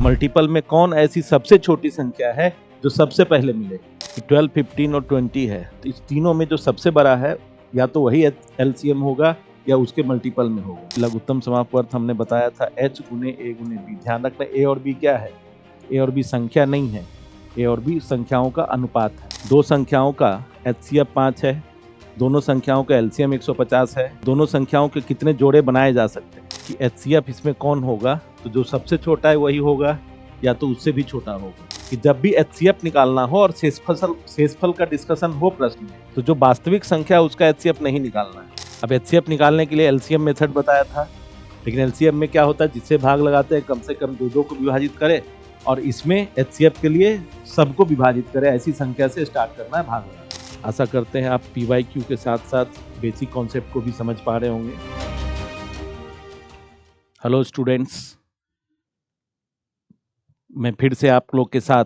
Multiple में कौन ऐसी सबसे छोटी संख्या है जो सबसे पहले मिले। 12, 15 और 20 है, तो इस तीनों में जो सबसे बड़ा है या तो वही एलसीएम होगा या उसके मल्टीपल में होगा। लघुत्तम समापवर्त हमने बताया था h गुने a गुने b। ध्यान रखना a और b क्या है, a और b संख्या नहीं है, a और b संख्याओं का अनुपात है। दो संख्याओं का HCF 5 है, दोनों संख्याओं का LCM 150 है। दोनों संख्याओं के कितने जोड़े बनाए जा सकते हैं कि HCF इसमें कौन होगा, तो जो सबसे छोटा है वही होगा या तो उससे भी छोटा होगा। कि जब भी HCF निकालना हो और शेषफल का डिस्कशन हो प्रश्न में, तो जो वास्तविक संख्या है उसका HCF नहीं निकालना है। अब HCF निकालने के लिए LCM मेथड बताया था, लेकिन LCM में क्या होता है, जिससे भाग लगाते हैं कम से कम दो को विभाजित करे, और इसमें HCF के लिए सबको विभाजित करे, ऐसी संख्या से स्टार्ट करना है भाग लगाना। आशा करते हैं आप PYQ के साथ साथ बेसिक कॉन्सेप्ट को भी समझ पा रहे होंगे। हेलो स्टूडेंट्स, मैं फिर से आप लोग के साथ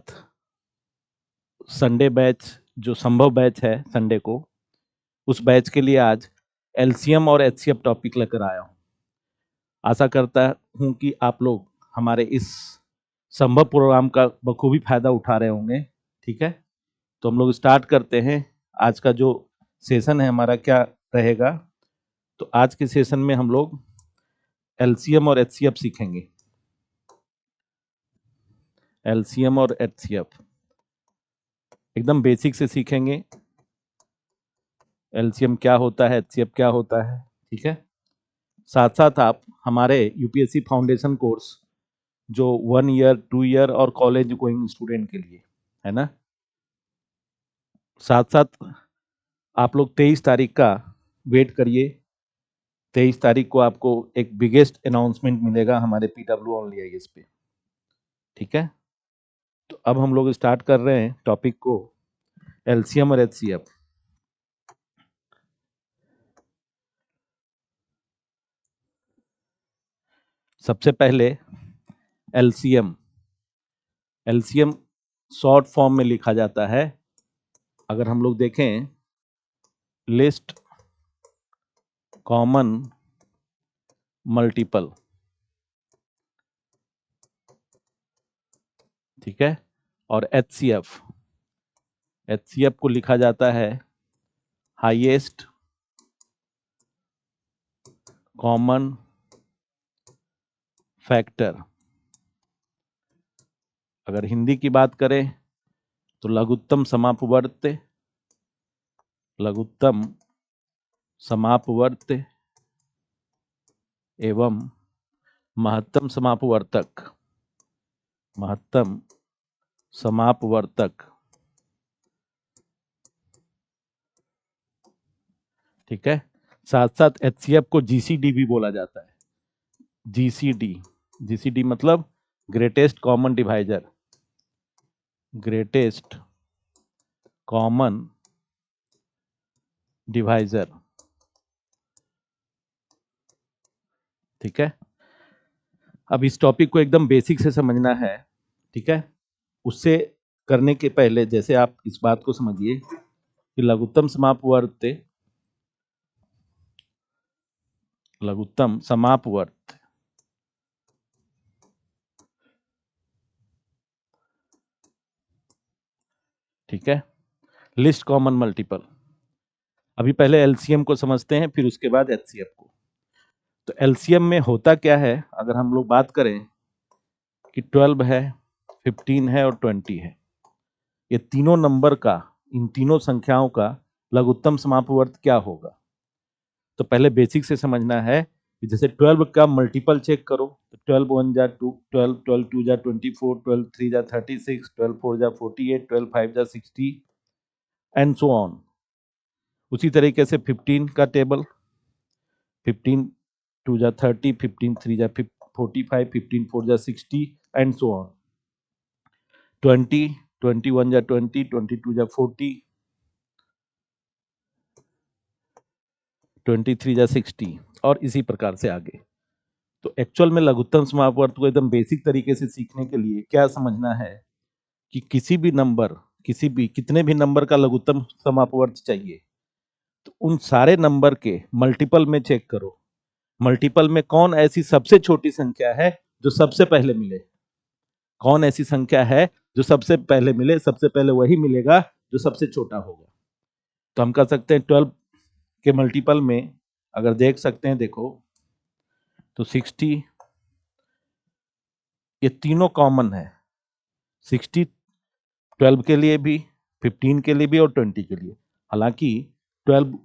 संडे बैच, जो संभव बैच है संडे को, उस बैच के लिए आज LCM और HCF टॉपिक लेकर आया हूँ। आशा करता हूँ कि आप लोग हमारे इस संभव प्रोग्राम का बखूबी फायदा उठा रहे होंगे। ठीक है, तो हम लोग स्टार्ट करते हैं। आज का जो सेशन है हमारा क्या रहेगा, तो आज के सेशन में हम लोग LCM और HCF सीखेंगे। LCM और HCF एकदम बेसिक से सीखेंगे। LCM क्या होता है, HCF क्या होता है, ठीक है। साथ साथ आप हमारे UPSC फाउंडेशन कोर्स जो 1 ईयर 2 ईयर और कॉलेज गोइंग स्टूडेंट के लिए है ना, साथ साथ आप लोग 23 तारीख का वेट करिए। 23 तारीख को आपको एक बिगेस्ट अनाउंसमेंट मिलेगा हमारे PW ऑनली IAS पे। ठीक है, तो अब हम लोग स्टार्ट कर रहे हैं टॉपिक को, LCM और HCF। सबसे पहले LCM शॉर्ट फॉर्म में लिखा जाता है। अगर हम लोग देखें, लिस्ट कॉमन मल्टीपल, ठीक है। और HCF को लिखा जाता है हाईएस्ट कॉमन फैक्टर। अगर हिंदी की बात करें तो लघुत्तम समापवर्त एवं महत्तम समापवर्तक। ठीक है, साथ साथ HCF को GCD भी बोला जाता है। GCD मतलब ग्रेटेस्ट कॉमन डिवाइजर। ठीक है, अब इस टॉपिक को एकदम बेसिक से समझना है। ठीक है, उससे करने के पहले जैसे आप इस बात को समझिए कि लघुत्तम समापवर्त ठीक है, लिस्ट कॉमन मल्टीपल। अभी पहले LCM को समझते हैं, फिर उसके बाद HCF को। तो LCM में होता क्या है, अगर हम लोग बात करें कि 12 है, 15 है और 20 है, ये तीनों नंबर का, इन तीनों संख्याओं का लघुत्तम समापवर्त क्या होगा। तो पहले बेसिक से समझना है कि जैसे 12 का मल्टीपल चेक करो, तो 12 1 जा 2, 12 12 2 जा 24, 12 3 जा 36, 12 4 जा 48, 12 5 जा 60 एंड सो ऑन। उसी तरीके से 15 का टेबल, 15 2 जा 30, 15 3 जा 45, 15 4 जा 60 एंड सो ऑन। 20 21 जा 20, 22 जा 40, 23 जा 60 और इसी प्रकार से आगे। तो एक्चुअल में लघुत्तम समापवर्त को एकदम बेसिक तरीके से सीखने के लिए क्या समझना है कि कितने भी नंबर का लघुत्तम समापवर्त चाहिए, तो उन सारे नंबर के मल्टीपल में चेक करो। मल्टीपल में कौन ऐसी सबसे छोटी संख्या है जो सबसे पहले मिले। कौन ऐसी संख्या है जो सबसे पहले मिले, सबसे पहले वही मिलेगा जो सबसे छोटा होगा। तो हम कर सकते हैं 12 के मल्टीपल में अगर देख सकते हैं, देखो तो 60, ये तीनों कॉमन है, 60 12 के लिए भी, 15 के लिए भी और 20 के लिए। हालांकि 12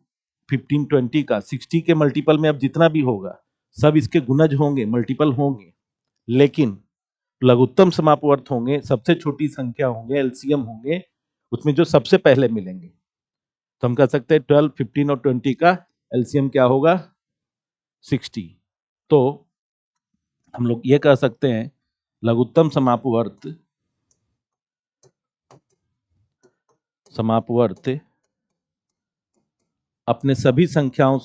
15 20 का 60 के मल्टीपल में अब जितना भी होगा सब इसके गुणज होंगे, मल्टीपल होंगे, लेकिन लघुत्तम समापवर्त होंगे, सबसे छोटी संख्या होंगे, एलसीएम होंगे, उसमें जो सबसे पहले मिलेंगे। तो हम कह सकते हैं 12 15 और 20 का एलसीएम क्या होगा, 60। तो हम लोग ये कह सकते हैं लघुत्तम समापवर्त अपने सभी संख्याओं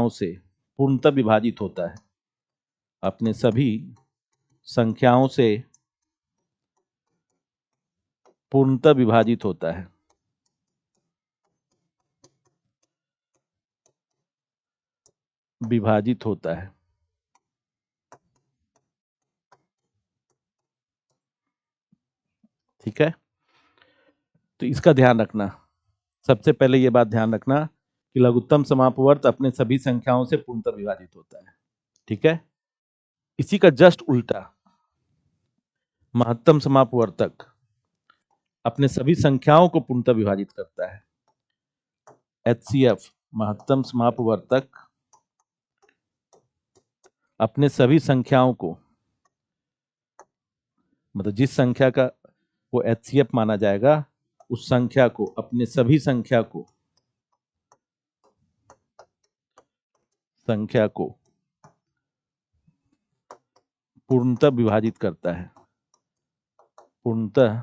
से पूर्णतः विभाजित होता है, अपने सभी संख्याओं से पूर्णतः विभाजित होता है। विभाजित होता है। ठीक है, तो इसका ध्यान रखना, सबसे पहले ये बात ध्यान रखना कि लघुत्तम समापवर्त अपने सभी संख्याओं से पूर्णतः विभाजित होता है। ठीक है, इसी का जस्ट उल्टा महत्तम समापवर्तक अपने सभी संख्याओं को पूर्णतः विभाजित करता है। HCF महत्तम समापवर्तक अपने सभी संख्याओं को, मतलब जिस संख्या का वो HCF माना जाएगा उस संख्या को, अपने सभी संख्या को पूर्णतः विभाजित करता है, पूर्णतः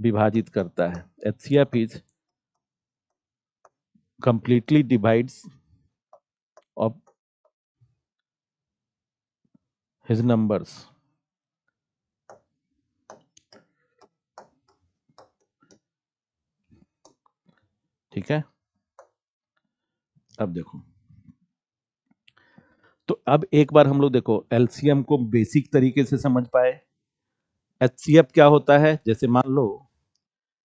विभाजित करता है। HCF is completely divides of his numbers। ठीक है, अब देखो, तो अब एक बार हम लोग देखो एलसीएम को बेसिक तरीके से समझ पाए। एचसीएफ क्या होता है, जैसे मान लो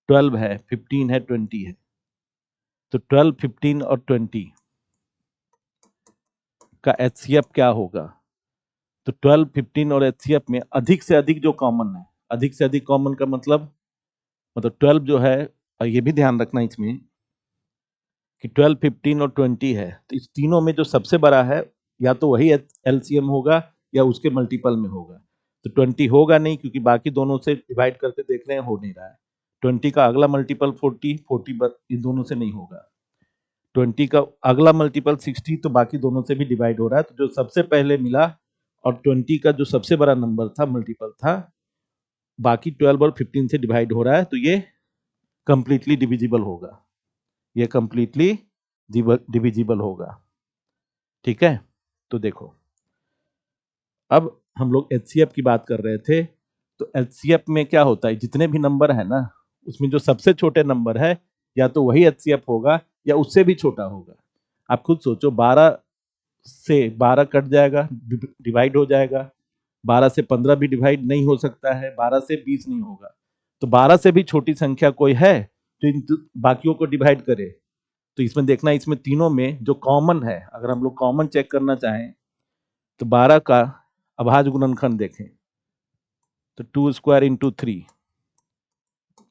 12 है, 15 है, 20 है, तो 12 15 और 20 का एचसीएफ क्या होगा, तो 12 15 और एचसीएफ में अधिक से अधिक जो कॉमन है, अधिक से अधिक कॉमन का मतलब 12 जो है, और ये भी ध्यान रखना इसमें कि 12 15 और 20 है, तो इस तीनों में जो सबसे बड़ा है या तो वही एलसीएम होगा या उसके मल्टीपल में होगा। तो 20 होगा नहीं क्योंकि बाकी दोनों से डिवाइड करके देख रहे हैं, हो नहीं रहा है। 20 का अगला मल्टीपल 40 40 इन दोनों से नहीं होगा। 20 का अगला मल्टीपल 60, तो बाकी दोनों से भी डिवाइड हो रहा है। तो जो सबसे पहले मिला और 20 का जो सबसे बड़ा नंबर था, मल्टीपल था, बाकी 12 और 15 से डिवाइड हो रहा है, तो ये कंप्लीटली डिविजिबल होगा, ये कंप्लीटली डिविजिबल होगा। ठीक है, तो देखो अब हम लोग एचसीएफ की बात कर रहे थे, तो एचसीएफ में क्या होता है, जितने भी नंबर है ना उसमें जो सबसे छोटे नंबर है या तो वही एचसीएफ होगा या उससे भी छोटा होगा। आप खुद सोचो, 12 से 12 कट जाएगा, डिवाइड हो जाएगा, 12 से 15 भी डिवाइड नहीं हो सकता है, 12 से 20 नहीं होगा, तो 12 से भी छोटी संख्या कोई है तो इन बाकियों को डिवाइड करे। तो इसमें देखना, इसमें तीनों में जो कॉमन है, अगर हम लोग कॉमन चेक करना चाहें तो 12 का अभाज्य गुणनखंड देखें तो 2 square into 3,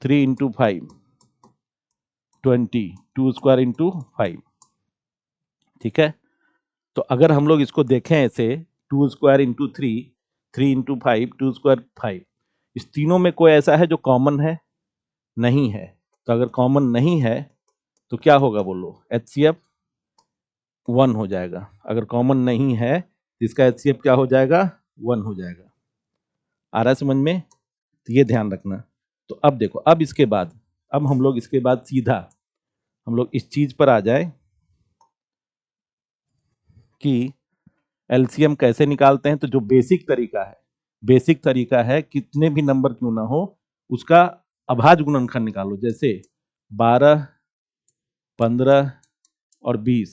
3 into 5, 20, 2 square into 5। ठीक है, तो अगर हम लोग इसको देखें ऐसे 2 स्क्वायर इंटू 3, 3 इंटू 5, 2 स्क्वायर 5, इस तीनों में कोई ऐसा है जो कॉमन है, नहीं है। तो अगर कॉमन नहीं है तो क्या होगा बोलो, एचसीएफ 1 हो जाएगा। अगर कॉमन नहीं है तो इसका एचसीएफ क्या हो जाएगा, 1 हो जाएगा। आ रहा है समझ में, तो ये ध्यान रखना। तो अब देखो, अब इसके बाद, अब हम लोग इसके बाद सीधा हम लोग इस चीज पर आ जाए कि एलसीएम कैसे निकालते हैं। तो जो बेसिक तरीका है कितने भी नंबर क्यों ना हो उसका अभाज्य गुणनखंड निकालो। जैसे 12, 15 और 20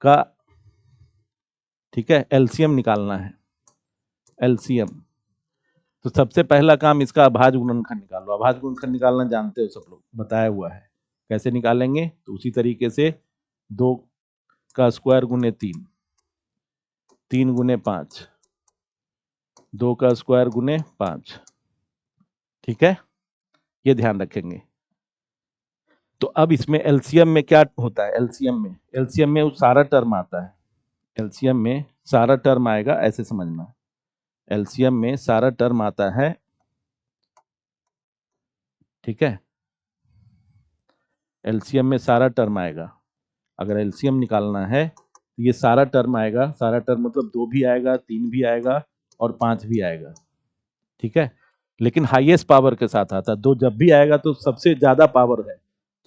का, ठीक है, एलसीएम निकालना है। एलसीएम। तो सबसे पहला काम इसका अभाज्य गुणनखंड निकालो। अभाज्य गुणनखंड निकालना जानते हो सब लोग, बताया हुआ है कैसे निकालेंगे। तो उसी तरीके से 2 का स्क्वायर गुने 3, 3 गुने 5, 2 का स्क्वायर गुने 5। ठीक है, ये ध्यान रखेंगे। तो अब इसमें एलसीएम में क्या होता है, एलसीएम में वो सारा टर्म आता है। एलसीएम में सारा टर्म आएगा, ऐसे समझना। एलसीएम में सारा टर्म आता है, ठीक है। एलसीएम में सारा टर्म आएगा। अगर एलसीएम निकालना है तो ये सारा टर्म आएगा। सारा टर्म मतलब 2 भी आएगा, 3 भी आएगा और 5 भी आएगा, ठीक है। लेकिन हाईएस्ट पावर के साथ आता है। 2 जब भी आएगा तो सबसे ज्यादा पावर है,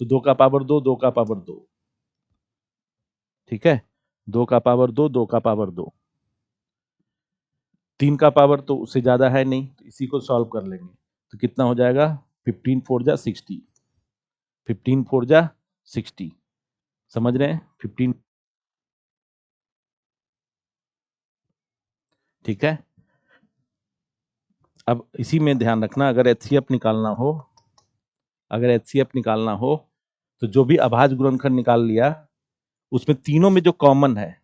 तो 2 का पावर 2, 2 का पावर 2, ठीक है। 2 का पावर 2, 2 का पावर 2। 3 का पावर तो उससे ज्यादा है नहीं, तो इसी को सॉल्व कर लेंगे। तो कितना हो जाएगा, 15 4 जा 60, 15 4 जा 60। समझ रहे हैं, 15, ठीक है। अब इसी में ध्यान रखना, अगर एचसीएफ निकालना हो, अगर एचसीएफ निकालना हो तो जो भी अभाज्य गुणनखंड निकाल लिया, उसमें तीनों में जो कॉमन है,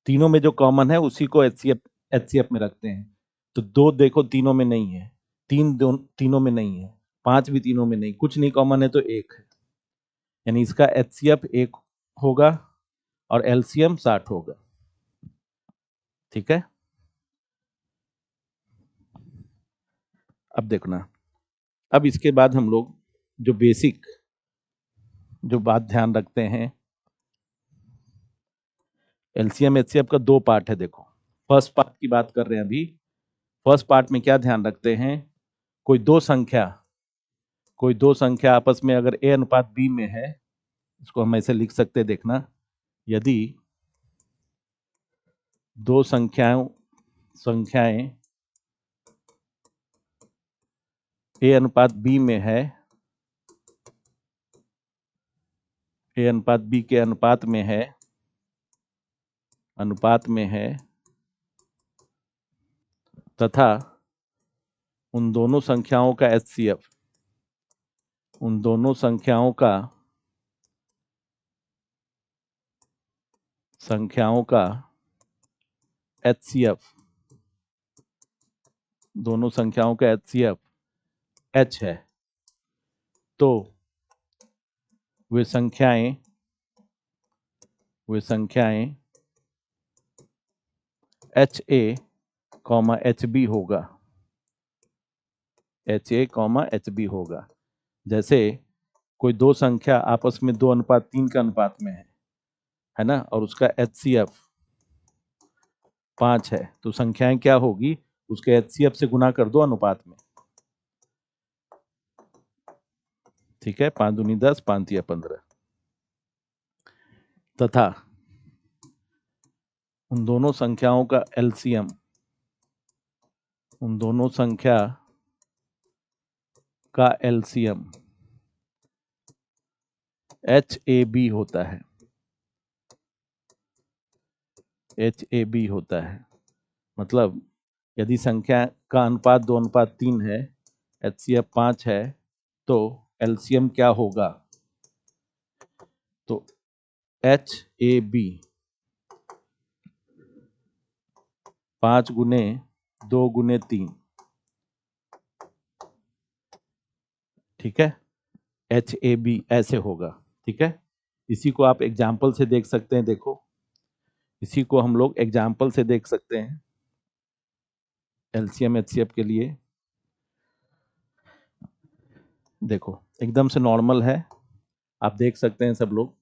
तीनों में जो कॉमन है उसी को एचसीएफ एचसीएफ में रखते हैं। तो 2 देखो तीनों में नहीं है, 3 तीनों में नहीं है, 5 भी तीनों में नहीं, कुछ नहीं कॉमन है तो 1 है। यानी इसका एचसीएफ 1 होगा और एलसीएम 60 होगा, ठीक है। अब देखना, अब इसके बाद हम लोग जो बेसिक जो बात ध्यान रखते हैं, एलसीएम एचसीएफ का 2 पार्ट है। देखो, फर्स्ट पार्ट की बात कर रहे हैं अभी। फर्स्ट पार्ट में क्या ध्यान रखते हैं, कोई दो संख्या आपस में अगर ए अनुपात बी में है, इसको हम ऐसे लिख सकते हैं, देखना। यदि दो संख्याएं ए अनुपात बी में है, ए अनुपात बी के अनुपात में है तथा उन दोनों संख्याओं का एचसीएफ, उन दोनों संख्याओं का एचसीएफ, दोनों संख्याओं का एचसीएफ एच है, तो वे संख्याएं H A comma H B होगा, H A comma H B होगा। जैसे कोई दो संख्या आपस में 2:3 के अनुपात में है ना, और उसका एचसीएफ 5 है, तो संख्याएं क्या होगी, उसके एचसीएफ से गुना कर दो अनुपात में, ठीक है। 5 दूनी 10, 5 तिया 15। तथा उन दोनों संख्याओं का एलसीएम, उन दोनों संख्या का एलसीएम एच ए बी होता है, एच ए बी होता है। मतलब यदि संख्या का अनुपात 2:3 है, एचसीएफ 5 है, तो एलसीएम क्या होगा, तो एच ए बी 5 गुने 2 गुने 3, ठीक है। एच ए बी ऐसे होगा, ठीक है। इसी को आप एग्जाम्पल से देख सकते हैं। देखो, इसी को हम लोग एग्जाम्पल से देख सकते हैं एलसीएम एचसीएफ के लिए। देखो, एकदम से नॉर्मल है, आप देख सकते हैं सब लोग।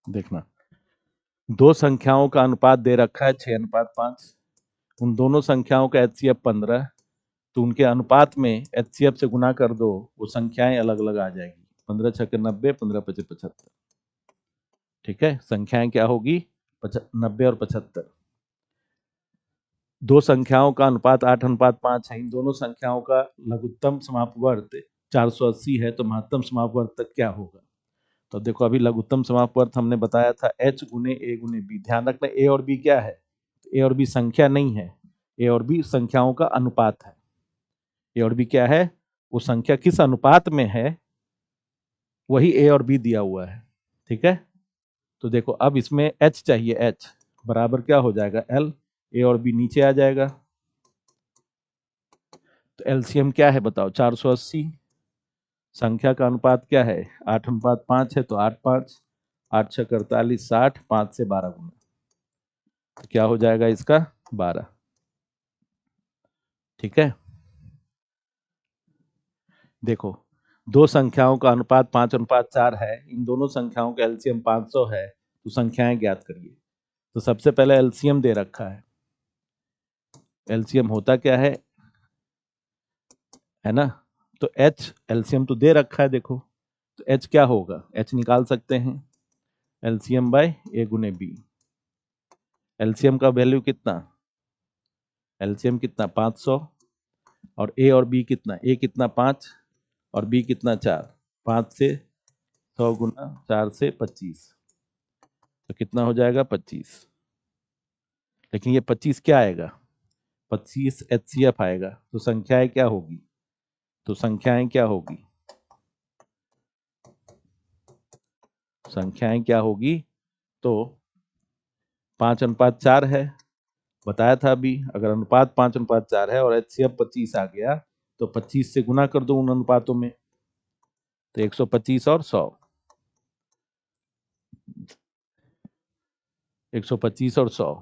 देखना, दो संख्याओं का अनुपात दे रखा है 6:5। उन दोनों संख्याओं का एचसीएफ 15, तो उनके अनुपात में एचसीएफ से गुना कर दो, वो संख्याएं अलग अलग आ जाएगी। 15 छक्के 90, 15 पचे 75, ठीक है। संख्याएं क्या होगी, 90 और 75। दो संख्याओं का अनुपात 8:5 है, इन दोनों संख्याओं का लघुत्तम समापवर्त 480 है, तो महत्तम समापवर्त तक क्या होगा? तो देखो अभी लघुत्तम समापवर्त हमने बताया था h गुने a गुने b। ध्यान रखना a और b क्या है? a और b संख्या नहीं है, a और b संख्याओं का अनुपात है। a और b क्या है? वो संख्या किस अनुपात में है वही a और b दिया हुआ है। ठीक है, तो देखो अब इसमें h चाहिए, h बराबर क्या हो जाएगा l, a और b नीचे आ जाएगा, तो एलसीएम क्या है बताओ? 480। संख्या का अनुपात क्या है? 8:5 है, तो 8:5, 8 × 48, 60, 5 से 12 गुना, तो क्या हो जाएगा इसका? 12। ठीक है, देखो दो संख्याओं का अनुपात 5:4 है, इन दोनों संख्याओं का एलसीएम 500 है, तो संख्याएं ज्ञात करिए। तो सबसे पहले एलसीएम दे रखा है, एलसीएम होता क्या है ना? तो एच एलसीएम तो दे रखा है, देखो तो एच क्या होगा? एच निकाल सकते हैं, एलसीएम बाय ए गुने बी। एलसीएम का वैल्यू कितना? एलसीएम कितना? 500, और ए और बी कितना? ए कितना? 5, और बी कितना? 4। 5 से 100 गुना 4 से 25, तो कितना हो जाएगा? 25। लेकिन ये 25 क्या आएगा? 25 एचसीएफ आएगा, तो संख्याएं क्या होगी? तो संख्याएं क्या होगी? संख्याएं क्या होगी? तो 5:4 है, बताया था अभी, अगर अनुपात 5:4 है और एचसीएफ 25 आ गया, तो 25 से गुना कर दो उन अनुपातों में, तो 125 और 100, 125 और 100।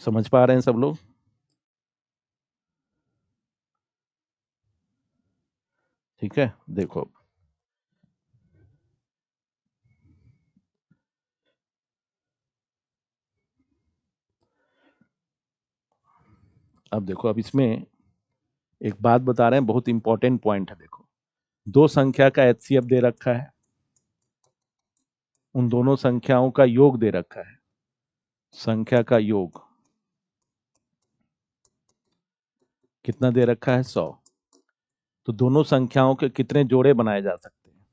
समझ पा रहे हैं सब लोग? ठीक है, देखो अब देखो, अब इसमें एक बात बता रहे हैं, बहुत इंपॉर्टेंट पॉइंट है। देखो दो संख्या का एचसीएफ दे रखा है, उन दोनों संख्याओं का योग दे रखा है, संख्या का योग कितना दे रखा है? 100। तो दोनों संख्याओं के कितने जोड़े बनाए जा सकते हैं?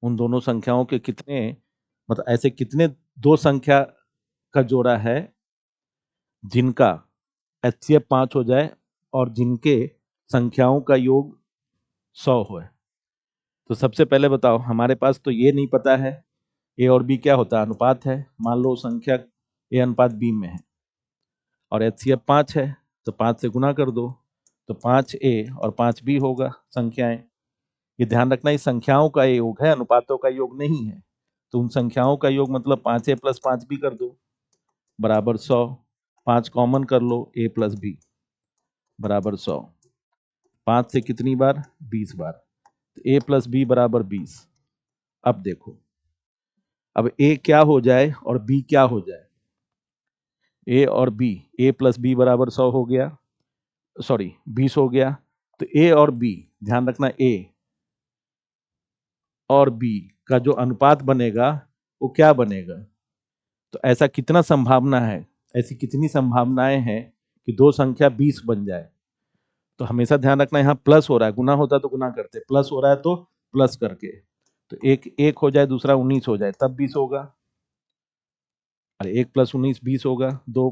उन दोनों संख्याओं के कितने, मतलब ऐसे कितने दो संख्या का जोड़ा है जिनका एचसीएफ 5 हो जाए और जिनके संख्याओं का योग 100 हो? तो सबसे पहले बताओ, हमारे पास तो ये नहीं पता है ए और बी क्या होता है, अनुपात है। मान लो संख्या ए अनुपात बी में है और एचसीएफ 5 है, तो 5 से गुना कर दो, तो 5 ए और 5 बी होगा संख्याएं। ये ध्यान रखना, ये संख्याओं का योग है, अनुपातों का योग नहीं है। तो उन संख्याओं का योग मतलब 5a + 5b कर दो बराबर 100। 5 कॉमन कर लो, a + b बराबर 100। 5 से कितनी बार? 20 बार, तो a + b बराबर 20। अब देखो, अब a क्या हो जाए और b क्या हो जाए? a और b, a + b बराबर 100 हो गया, सॉरी 20 हो गया। तो a और b, ध्यान रखना, a और b का जो अनुपात बनेगा वो क्या बनेगा? तो ऐसा कितना संभावना है, ऐसी कितनी संभावनाएं हैं कि दो संख्या 20 बन जाए? तो हमेशा ध्यान रखना, यहाँ प्लस हो रहा है, गुना होता तो गुना करते, प्लस हो रहा है तो प्लस करके, तो एक एक हो जाए, दूसरा 19 हो जाए, तब 20 होगा। अरे 1 + 19 20 होगा, 2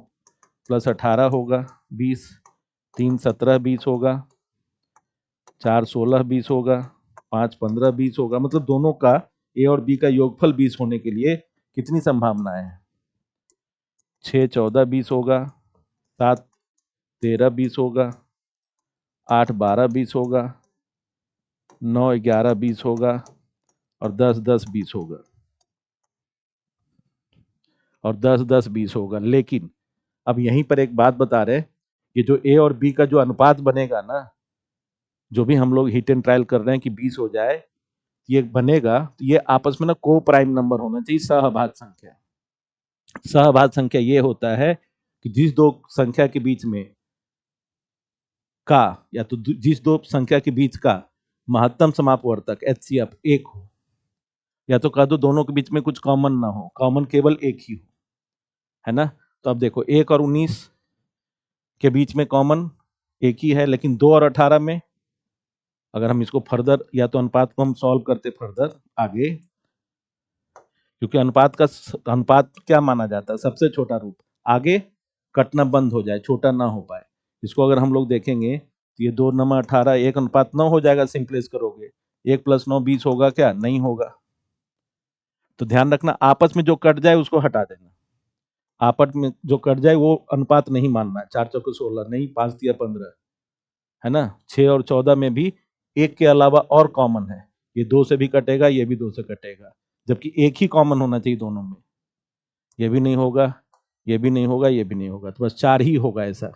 + 18 होगा 20, 3 17 20 होगा, 4 16 20 होगा, 5 15 20 होगा। मतलब दोनों का ए और बी का योगफल 20 होने के लिए कितनी संभावनाएं हैं? 6 14 20 होगा, 7 13 20 होगा, 8 12 20 होगा, 9 11 20 होगा, और 10 10 20 होगा, और 10 10 20 होगा। लेकिन अब यहीं पर एक बात बता रहे, कि जो ए और बी का जो अनुपात बनेगा ना, जो भी हम लोग हिट एंड ट्रायल कर रहे हैं कि 20 हो जाए, ये बनेगा, तो ये आपस में ना को प्राइम नंबर होना चाहिए, सहभाज्य संख्या। सहभाज्य संख्या ये होता है कि जिस दो संख्या के बीच में का, या तो जिस दो संख्या के बीच का महत्तम समापवर्तक एचसीएफ 1 हो, या तो कह दो दोनों के बीच में कुछ कॉमन ना हो, कॉमन केवल एक ही हो, है ना? तो अब देखो 1 और 19 के बीच में कॉमन एक ही है, लेकिन 2 और 18 में अगर हम इसको फर्दर या तो अनुपात को हम सॉल्व करते फर्दर आगे, क्योंकि अनुपात क्या माना जाता है, सबसे छोटा रूप, आगे कटना बंद हो जाए, छोटा ना हो पाए। इसको अगर हम लोग देखेंगे तो ये 2 9 18 1 अनुपात 9 हो जाएगा, सिंपलेस करोगे 1 + 9 20 होगा क्या? नहीं होगा। तो ध्यान रखना आपस में जो कट जाए उसको हटा देना, आपस में जो कट जाए वो अनुपात नहीं मानना है। 4 चौके 16 नहीं, 5 तिया 15 है ना। 6 और 14 में भी एक के अलावा और कॉमन है, ये 2 से भी कटेगा, ये भी 2 से कटेगा, जबकि एक ही कॉमन होना चाहिए दोनों में। ये भी नहीं होगा, ये भी नहीं होगा, ये भी नहीं होगा, तो बस 4 ही होगा। ऐसा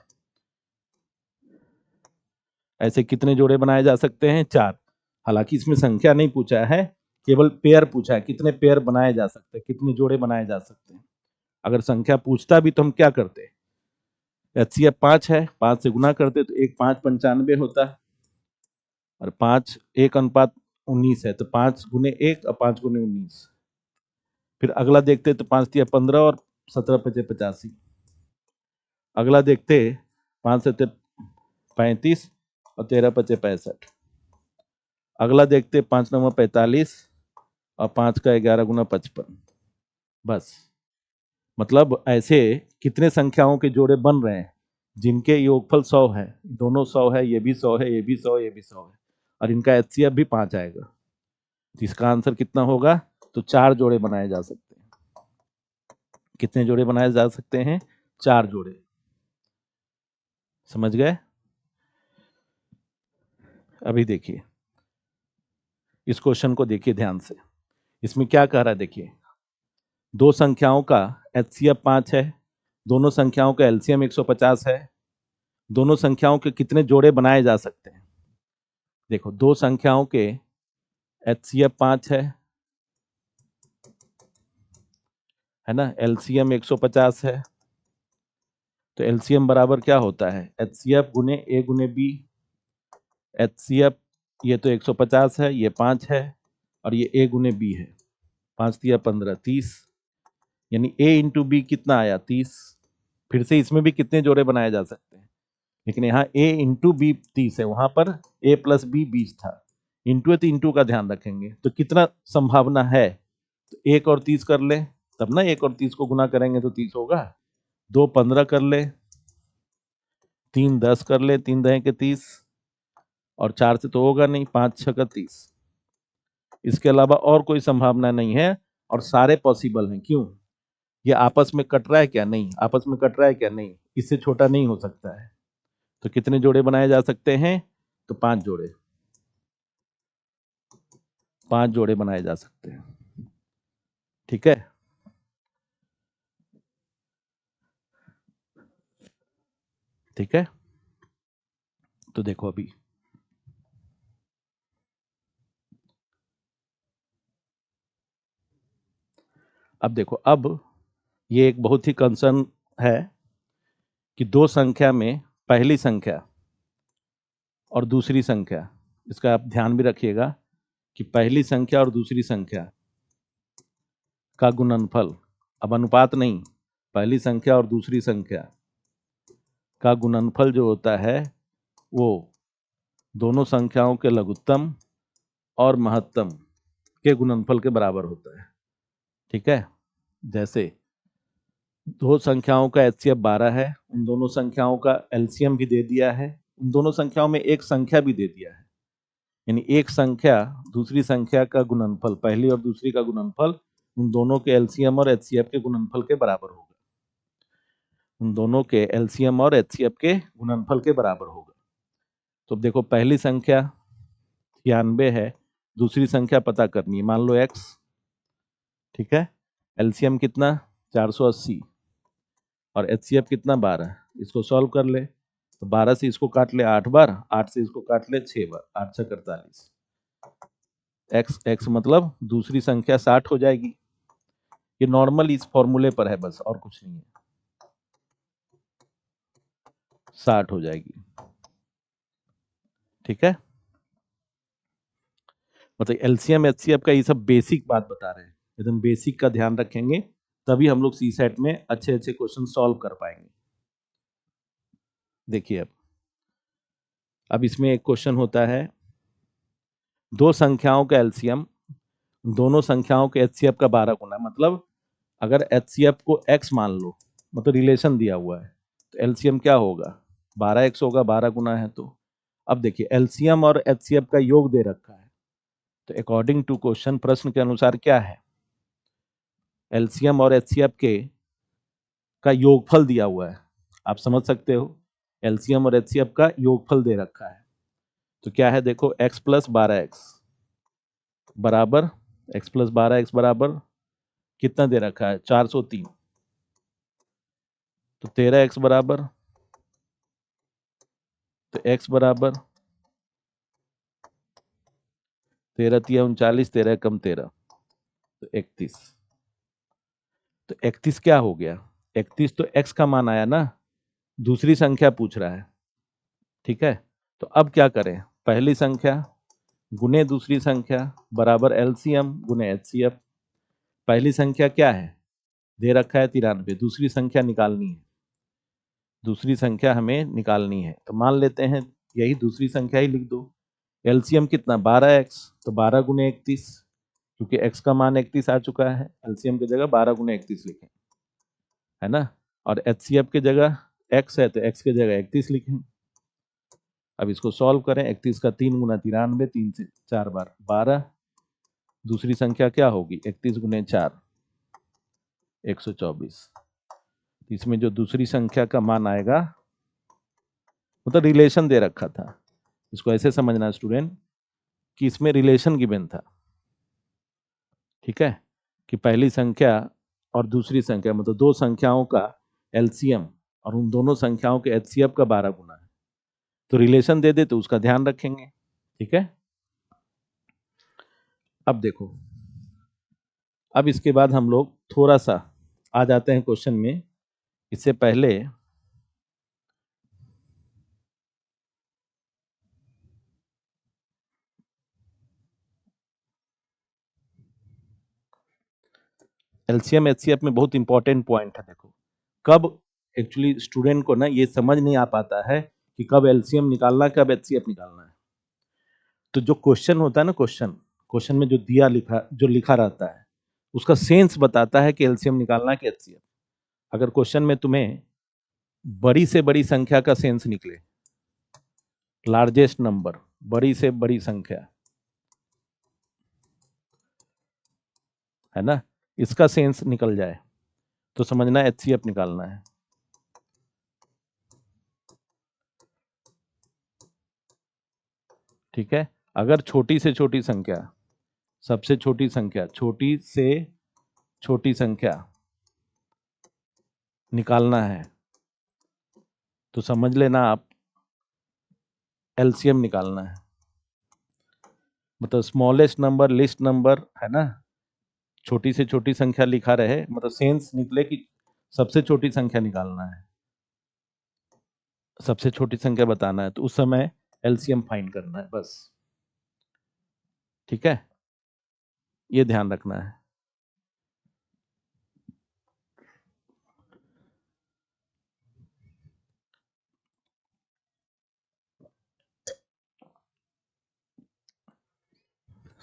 ऐसे कितने जोड़े बनाए जा सकते हैं? 4। हालांकि इसमें संख्या नहीं पूछा है, केवल पेयर पूछा है, कितने पेयर बनाए जा सकते हैं, कितने जोड़े बनाए जा सकते हैं। अगर संख्या पूछता भी तो हम क्या करते? HCF 5 है, 5 से गुना करते तो 1 5 95 होता है, और 5 1 अनुपात 19 है, तो 5 गुने 1 और 5 गुने 19। फिर अगला देखते तो 5 तिया 15 और 17 पचे 85। अगला देखते 5 से 35 और 13 पचे 65। अगला देखते 5 9 45 और 5 का 11 गुना 55। बस, मतलब ऐसे कितने संख्याओं के जोड़े बन रहे हैं जिनके योगफल 100 है, दोनों 100 है, ये भी 100 है, ये भी 100, ये भी 100 है, और इनका HCF भी 5 आएगा। तो इसका आंसर कितना होगा? तो 4 जोड़े बनाए जा सकते हैं। कितने जोड़े बनाए जा सकते हैं? 4 जोड़े। समझ गए? अभी देखिए इस क्वेश्चन को, देखिए ध्यान से। इसमें क्या कह रहा है देखिए, दो संख्याओं का HCF 5 है, दोनों संख्याओं का LCM 150 है, दोनों संख्याओं के कितने जोड़े बनाए जा सकते हैं? देखो, दो संख्याओं के HCF 5 है ना, LCM 150 है, तो LCM बराबर क्या होता है? HCF गुने A गुने B। HCF ये तो 150 है, ये 5 है, और ये A गुने B है। 5 तिया 15 30, यानी A इंटू बी कितना आया? 30। फिर से इसमें भी कितने जोड़े बनाए जा सकते हैं, लेकिन यहाँ A इंटू बी 30 है, वहां पर A + B 20 था। इंटू है तो इंटू का ध्यान रखेंगे, तो कितना संभावना है? तो 1 और 30 कर ले, तब ना 1 और 30 को गुना करेंगे तो 30 होगा। 2 15 कर ले, 3 10 कर ले, 3 दहे के 30, और 4 से तो होगा नहीं, 5 6 का 30। इसके अलावा और कोई संभावना नहीं है, और सारे पॉसिबल हैं। क्यों? ये आपस में कट रहा है क्या? नहीं। आपस में कट रहा है क्या? नहीं। इससे छोटा नहीं हो सकता है। तो कितने जोड़े बनाए जा सकते हैं? तो 5 जोड़े। 5 जोड़े बनाए जा सकते हैं। ठीक है, ठीक है। तो देखो अभी, अब देखो, अब ये एक बहुत ही कंसर्न है कि दो संख्या में पहली संख्या और दूसरी संख्या, इसका आप ध्यान भी रखिएगा कि पहली संख्या और दूसरी संख्या का गुणनफल, अब अनुपात नहीं, पहली संख्या और दूसरी संख्या का गुणनफल जो होता है वो दोनों संख्याओं के लघुत्तम और महत्तम के गुणनफल के बराबर होता है। ठीक है, जैसे दो संख्याओं का HCF 12 है, उन दोनों संख्याओं का LCM भी दे दिया है, उन दोनों संख्याओं में एक संख्या भी दे दिया है, यानी एक संख्या दूसरी संख्या का गुणनफल, पहली और दूसरी का गुणनफल उन दोनों के LCM और HCF के गुणनफल के बराबर होगा। उन दोनों के LCM और HCF के गुणनफल के बराबर होगा। तो देखो, पहली संख्या 96 है, दूसरी संख्या पता करनी है, मान लो x। ठीक है, LCM कितना? 480, और HCF कितना? 12। इसको सॉल्व कर ले, तो 12 से इसको काट ले 8 बार, 8 से इसको काट ले 6 बार, 8 6 48। x मतलब दूसरी संख्या 60 हो जाएगी। ये नॉर्मल इस फॉर्मूले पर है, बस और कुछ नहीं है, 60 हो जाएगी। ठीक है, मतलब LCM HCF का ये सब बेसिक बात बता रहे हैं, एकदम बेसिक का ध्यान रखेंगे तभी हम लोग सी सेट में अच्छे अच्छे क्वेश्चन सॉल्व कर पाएंगे। देखिए अब इसमें एक क्वेश्चन होता है, दो संख्याओं का एलसीएम दोनों संख्याओं के एचसीएफ का 12 गुना, मतलब अगर एचसीएफ को x मान लो, मतलब रिलेशन दिया हुआ है, तो एलसीएम क्या होगा, 12x होगा, 12 गुना है तो। अब देखिए एलसीएम और एचसीएफ का योग दे रखा है, तो अकॉर्डिंग टू क्वेश्चन, प्रश्न के अनुसार क्या है, एलसीएम और एचसीएफ के का योगफल दिया हुआ है। आप समझ सकते हो, एलसीएम और एचसीएफ का योगफल दे रखा है, तो क्या है देखो, x प्लस 12x बराबर, x प्लस 12x बराबर कितना दे रखा है, 403, तो 13x बराबर, तो x बराबर 13 तिया 39, 13 कम 13, तो 31। तो 31 क्या हो गया, 31 तो x का मान आया ना, दूसरी संख्या पूछ रहा है, ठीक है। तो अब क्या करें, पहली संख्या गुने दूसरी संख्या बराबर एलसीएम गुने एचसीएफ। पहली संख्या क्या है, दे रखा है 93, दूसरी संख्या निकालनी है, दूसरी संख्या हमें निकालनी है, तो मान लेते हैं यही दूसरी संख्या ही लिख दो। एलसीएम कितना, 12x, तो 12 गुने 31, क्योंकि x का मान 31 आ चुका है, एलसीएम की जगह 12 गुने 31 लिखें, है ना। और एचसीएफ की जगह x है, तो x की जगह 31 लिखें। अब इसको सॉल्व करें, 31 का 3 गुना 93, 3 से 4 बार 12, दूसरी संख्या क्या होगी, 31 गुने 4 124। इसमें जो दूसरी संख्या का मान आएगा, मतलब रिलेशन दे रखा था, इसको ऐसे समझना स्टूडेंट कि इसमें रिलेशन गिवन था, ठीक है, कि पहली संख्या और दूसरी संख्या, मतलब दो संख्याओं का एलसीएम और उन दोनों संख्याओं के एचसीएफ का 12 गुना है, तो रिलेशन दे दे तो उसका ध्यान रखेंगे, ठीक है। अब देखो, अब इसके बाद हम लोग थोड़ा सा आ जाते हैं क्वेश्चन में। इससे पहले एलसीएम एचसीएफ में बहुत इंपॉर्टेंट पॉइंट है, देखो कब एक्चुअली स्टूडेंट को ना ये समझ नहीं आ पाता है कि कब एलसीएम निकालना है, कब एचसीएफ निकालना है। तो जो क्वेश्चन होता है ना, क्वेश्चन क्वेश्चन में जो दिया लिखा, जो लिखा रहता है, उसका सेंस बताता है कि एलसीएम निकालना है कि एचसीएफ। अगर क्वेश्चन में तुम्हें बड़ी से बड़ी संख्या का सेंस निकले, लार्जेस्ट नंबर, बड़ी से बड़ी संख्या, है ना, इसका सेंस निकल जाए तो समझना एचसीएफ निकालना है, ठीक है। अगर छोटी से छोटी संख्या, सबसे छोटी संख्या, छोटी से छोटी संख्या निकालना है, तो समझ लेना आप एलसीएम निकालना है, मतलब स्मॉलेस्ट नंबर लिस्ट नंबर, है ना, छोटी से छोटी संख्या लिखा रहे, मतलब सेंस निकले कि सबसे छोटी संख्या निकालना है, सबसे छोटी संख्या बताना है, तो उस समय एलसीएम फाइंड करना है बस, ठीक है, ये ध्यान रखना है।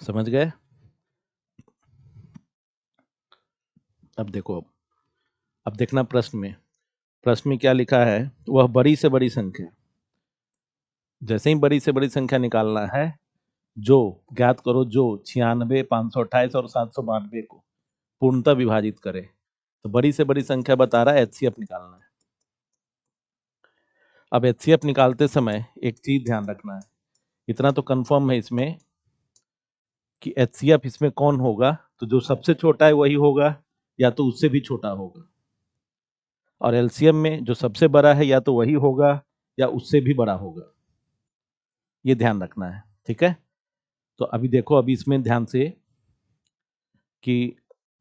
समझ गए। अब देखो, अब देखना प्रश्न में, प्रश्न में क्या लिखा है, वह बड़ी से बड़ी संख्या, जैसे ही बड़ी से बड़ी संख्या निकालना है, जो ज्ञात करो, जो 96, 528 और 792 को पूर्णतः विभाजित करे, तो बड़ी से बड़ी संख्या बता रहा है, एचसीएफ निकालना है। अब एचसीएफ निकालते समय एक चीज ध्यान रखना है, इतना तो कंफर्म है इसमें कि एचसीएफ इसमें कौन होगा, तो जो सबसे छोटा है वही होगा, या तो उससे भी छोटा होगा, और एलसीएम में जो सबसे बड़ा है या तो वही होगा या उससे भी बड़ा होगा, ये ध्यान रखना है, ठीक है। तो अभी देखो, अभी इसमें ध्यान से कि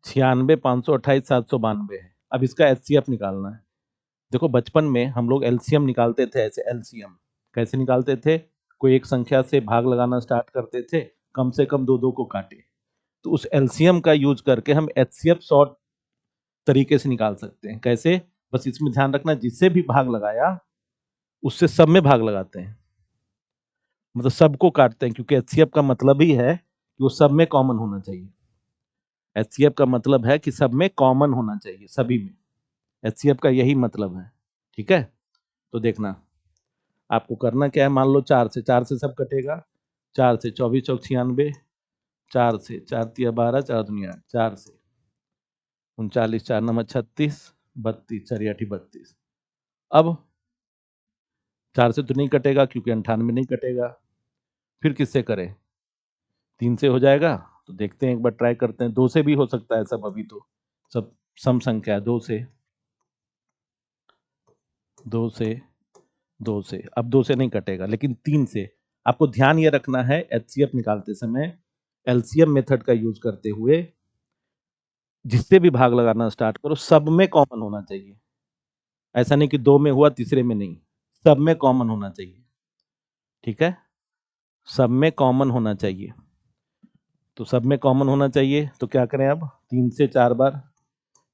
96, 528, 792 है, अब इसका एचसीएफ निकालना है। देखो बचपन में हम लोग एलसीएम निकालते थे, ऐसे एलसीएम कैसे निकालते थे, कोई एक संख्या से भाग लगाना स्टार्ट करते थे, कम से कम दो दो को काटे, तो उस एलसीएम का यूज करके हम एचसीएफ सॉर्ट तरीके से निकाल सकते हैं। कैसे? बस इसमें ध्यान रखना, जिससे भी भाग लगाया उससे सब में भाग लगाते हैं, मतलब सबको काटते हैं, क्योंकि एचसीएफ का मतलब ही है कि वो सब में कॉमन होना चाहिए। एचसीएफ का मतलब है कि सब में कॉमन होना चाहिए, सभी में। एचसीएफ का यही मतलब है। ठीक है, तो देखना आपको करना क्या है। मान लो 4 से सब कटेगा। 4 से 24 चौक 96, 4 से 4 तिया 12, 4 दुनिया 8, 4 से 39, 4 नंबर 36, 32, 4 आठी 32। अब 4 से तो नहीं कटेगा क्योंकि 98 नहीं कटेगा। फिर किससे करें? 3 से हो जाएगा। तो देखते हैं, एक बार ट्राई करते हैं। 2 से भी हो सकता है सब, अभी तो सब सम संख्या है। 2 से 2 से 2 से, अब 2 से नहीं कटेगा, लेकिन 3 से। आपको ध्यान ये रखना है एचसीएफ निकालते समय एलसीएम मेथड का यूज करते हुए जिससे भी भाग लगाना स्टार्ट करो सब में कॉमन होना चाहिए। ऐसा नहीं कि 2 में हुआ तीसरे में नहीं, सब में कॉमन होना चाहिए। ठीक है, सब में कॉमन होना चाहिए। तो सब में कॉमन होना चाहिए तो क्या करें? अब 3 से 4 बार,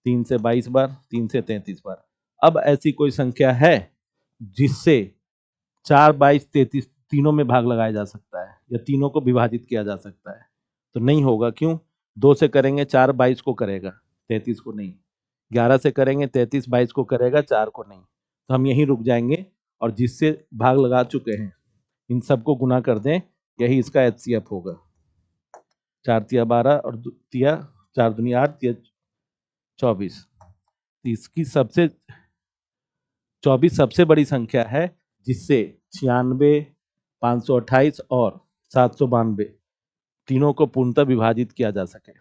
3 से 22 बार, 3 से 33 बार। अब ऐसी कोई संख्या है जिससे 4, 22, 33 तीनों में भाग लगाया जा सकता है या तीनों को विभाजित किया जा सकता है? तो नहीं होगा। क्यों? 2 से करेंगे 4 22 को करेगा, 33 को नहीं। 11 से करेंगे 33 22 को करेगा, 4 को नहीं। तो हम यहीं रुक जाएंगे और जिससे भाग लगा चुके हैं इन सबको गुना कर दें, यही इसका एचसीएफ होगा। 4 तिया 12 और तिया 4 दूनी 8, तिया 24। इसकी सबसे 24 सबसे बड़ी संख्या है जिससे 96, 528 और 792 तीनों को पूर्णतः विभाजित किया जा सके।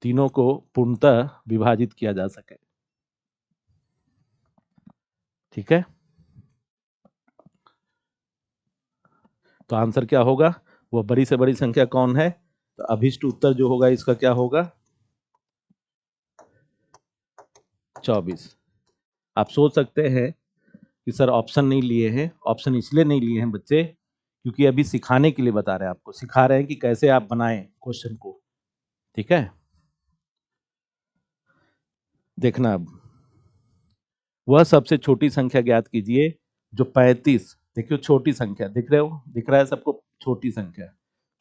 तीनों को पूर्णतः विभाजित किया जा सके। ठीक है, तो आंसर क्या होगा? वो बड़ी से बड़ी संख्या कौन है? तो अभिष्ट उत्तर जो होगा इसका क्या होगा? 24। आप सोच सकते हैं कि सर ऑप्शन नहीं लिए हैं। ऑप्शन इसलिए नहीं लिए हैं बच्चे क्योंकि अभी सिखाने के लिए बता रहे हैं, आपको सिखा रहे हैं कि कैसे आप बनाएं क्वेश्चन को। ठीक है, देखना अब वह सबसे छोटी संख्या ज्ञात कीजिए जो 35, देखियो छोटी संख्या, दिख रहे हो, दिख रहा है सबको छोटी संख्या।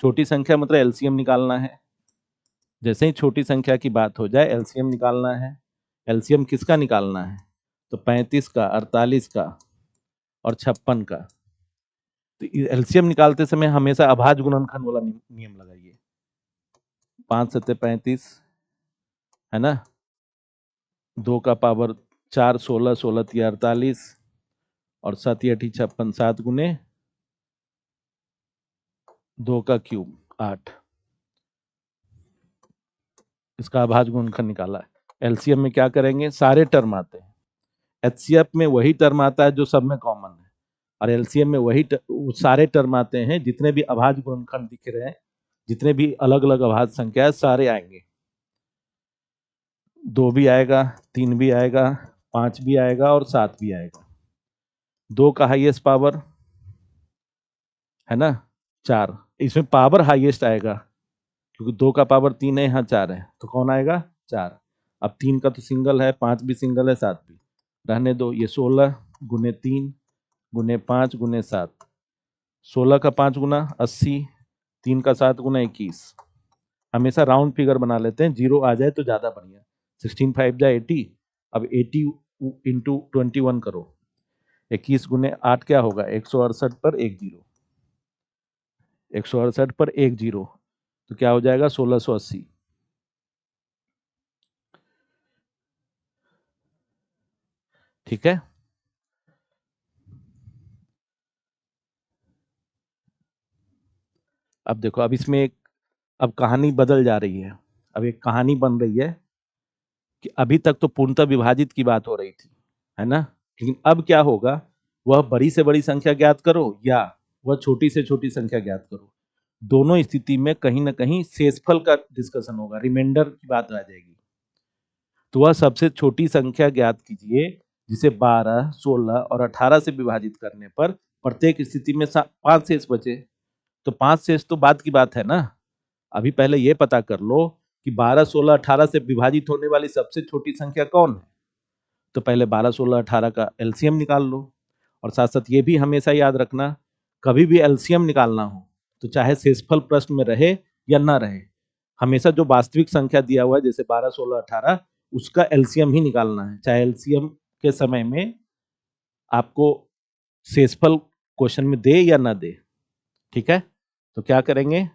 छोटी संख्या मतलब एलसीएम निकालना है। जैसे ही छोटी संख्या की बात हो जाए एलसीएम निकालना है। एलसीएम किसका निकालना है? तो 35 का, 48 का और 56 का। तो एलसीएम निकालते समय हमेशा अभाज्य गुणनखंड वाला नियम लगाइए। 5 सत्ते 35 है ना, 2 का पावर 4, 16, 16 तिया 48 और 7 अठी 56, 7 गुने 2 का क्यूब 8। इसका अभाज्य गुणनखंड निकाला है। एलसीएम में क्या करेंगे? सारे टर्म आते हैं। एचसीएफ में वही टर्म आता है जो सब में कॉमन है, और एलसीएम में वही सारे टर्म आते हैं जितने भी अभाज्य गुणनखंड दिख रहे हैं, जितने भी अलग अलग अभाज्य संख्या है सारे आएंगे। 2 भी आएगा, 3 भी आएगा, 5 भी आएगा और 7 भी आएगा। 2 का हाईएस्ट पावर है ना 4, इसमें पावर हाईएस्ट आएगा क्योंकि 2 का पावर 3 है, यहाँ 4 है, तो कौन आएगा? 4। अब 3 का तो सिंगल है, 5 भी सिंगल है, 7 भी रहने दो। ये 16 गुने 3 गुने 5 गुने 7, 16 का 5 गुना 80, 3 का 7 गुना 21। हमेशा राउंड फिगर बना लेते हैं, जीरो आ जाए तो ज़्यादा बढ़िया। 16 5 जा 80। अब 80 इंटू 21 करो, 21 गुने 8 क्या होगा? 168 पर एक जीरो, 168 पर एक जीरो, तो क्या हो जाएगा? 1680। ठीक है, अब देखो, अब इसमें एक अब कहानी बदल जा रही है। अब एक कहानी बन रही है कि अभी तक तो पूर्णतः विभाजित की बात हो रही थी, है ना, लेकिन अब क्या होगा? वह बड़ी से बड़ी संख्या ज्ञात करो या वह छोटी से छोटी संख्या ज्ञात करो, दोनों स्थिति में कहीं ना कहीं शेषफल का डिस्कशन होगा, रिमाइंडर की बात आ जाएगी। तो वह सबसे छोटी संख्या ज्ञात कीजिए जिसे 12, 16 और 18 से विभाजित करने पर प्रत्येक स्थिति में 5 शेष बचे। तो 5 शेष तो बात की बात है ना। अभी पहले ये पता कर लो कि 12, 16, 18 से विभाजित होने वाली सबसे छोटी संख्या कौन है, तो पहले 12, 16, 18 का एलसीएम निकाल लो। और साथ साथ ये भी हमेशा याद रखना, कभी भी एलसीएम निकालना हो तो चाहे शेषफल प्रश्न में रहे या ना रहे, हमेशा जो वास्तविक संख्या दिया हुआ है जैसे 12, 16, 18 उसका एलसीएम ही निकालना है, चाहे एलसीएम के समय में आपको शेषफल क्वेश्चन में दे या ना दे। ठीक है, तो क्या करेंगे,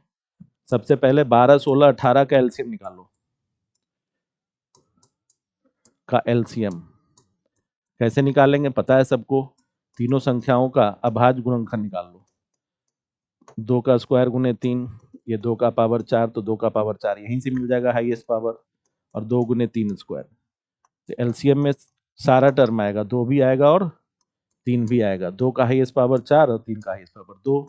सबसे पहले 12, 16, 18 का एलसीएम निकालो। का एलसीएम कैसे निकालेंगे पता है सबको, तीनों संख्याओं का अभाज्य गुणनखंड निकाल लो। 2 का स्क्वायर गुने 3, ये 2 का पावर 4, तो 2 का पावर 4 यहीं से मिल जाएगा हाईएस्ट पावर, और 2 गुने 3 स्क्वायर। तो एलसीएम में सारा टर्म आएगा, 2 भी आएगा और 3 भी आएगा। 2 का हाईएस्ट पावर 4 और 3 का हाईएस्ट पावर 2,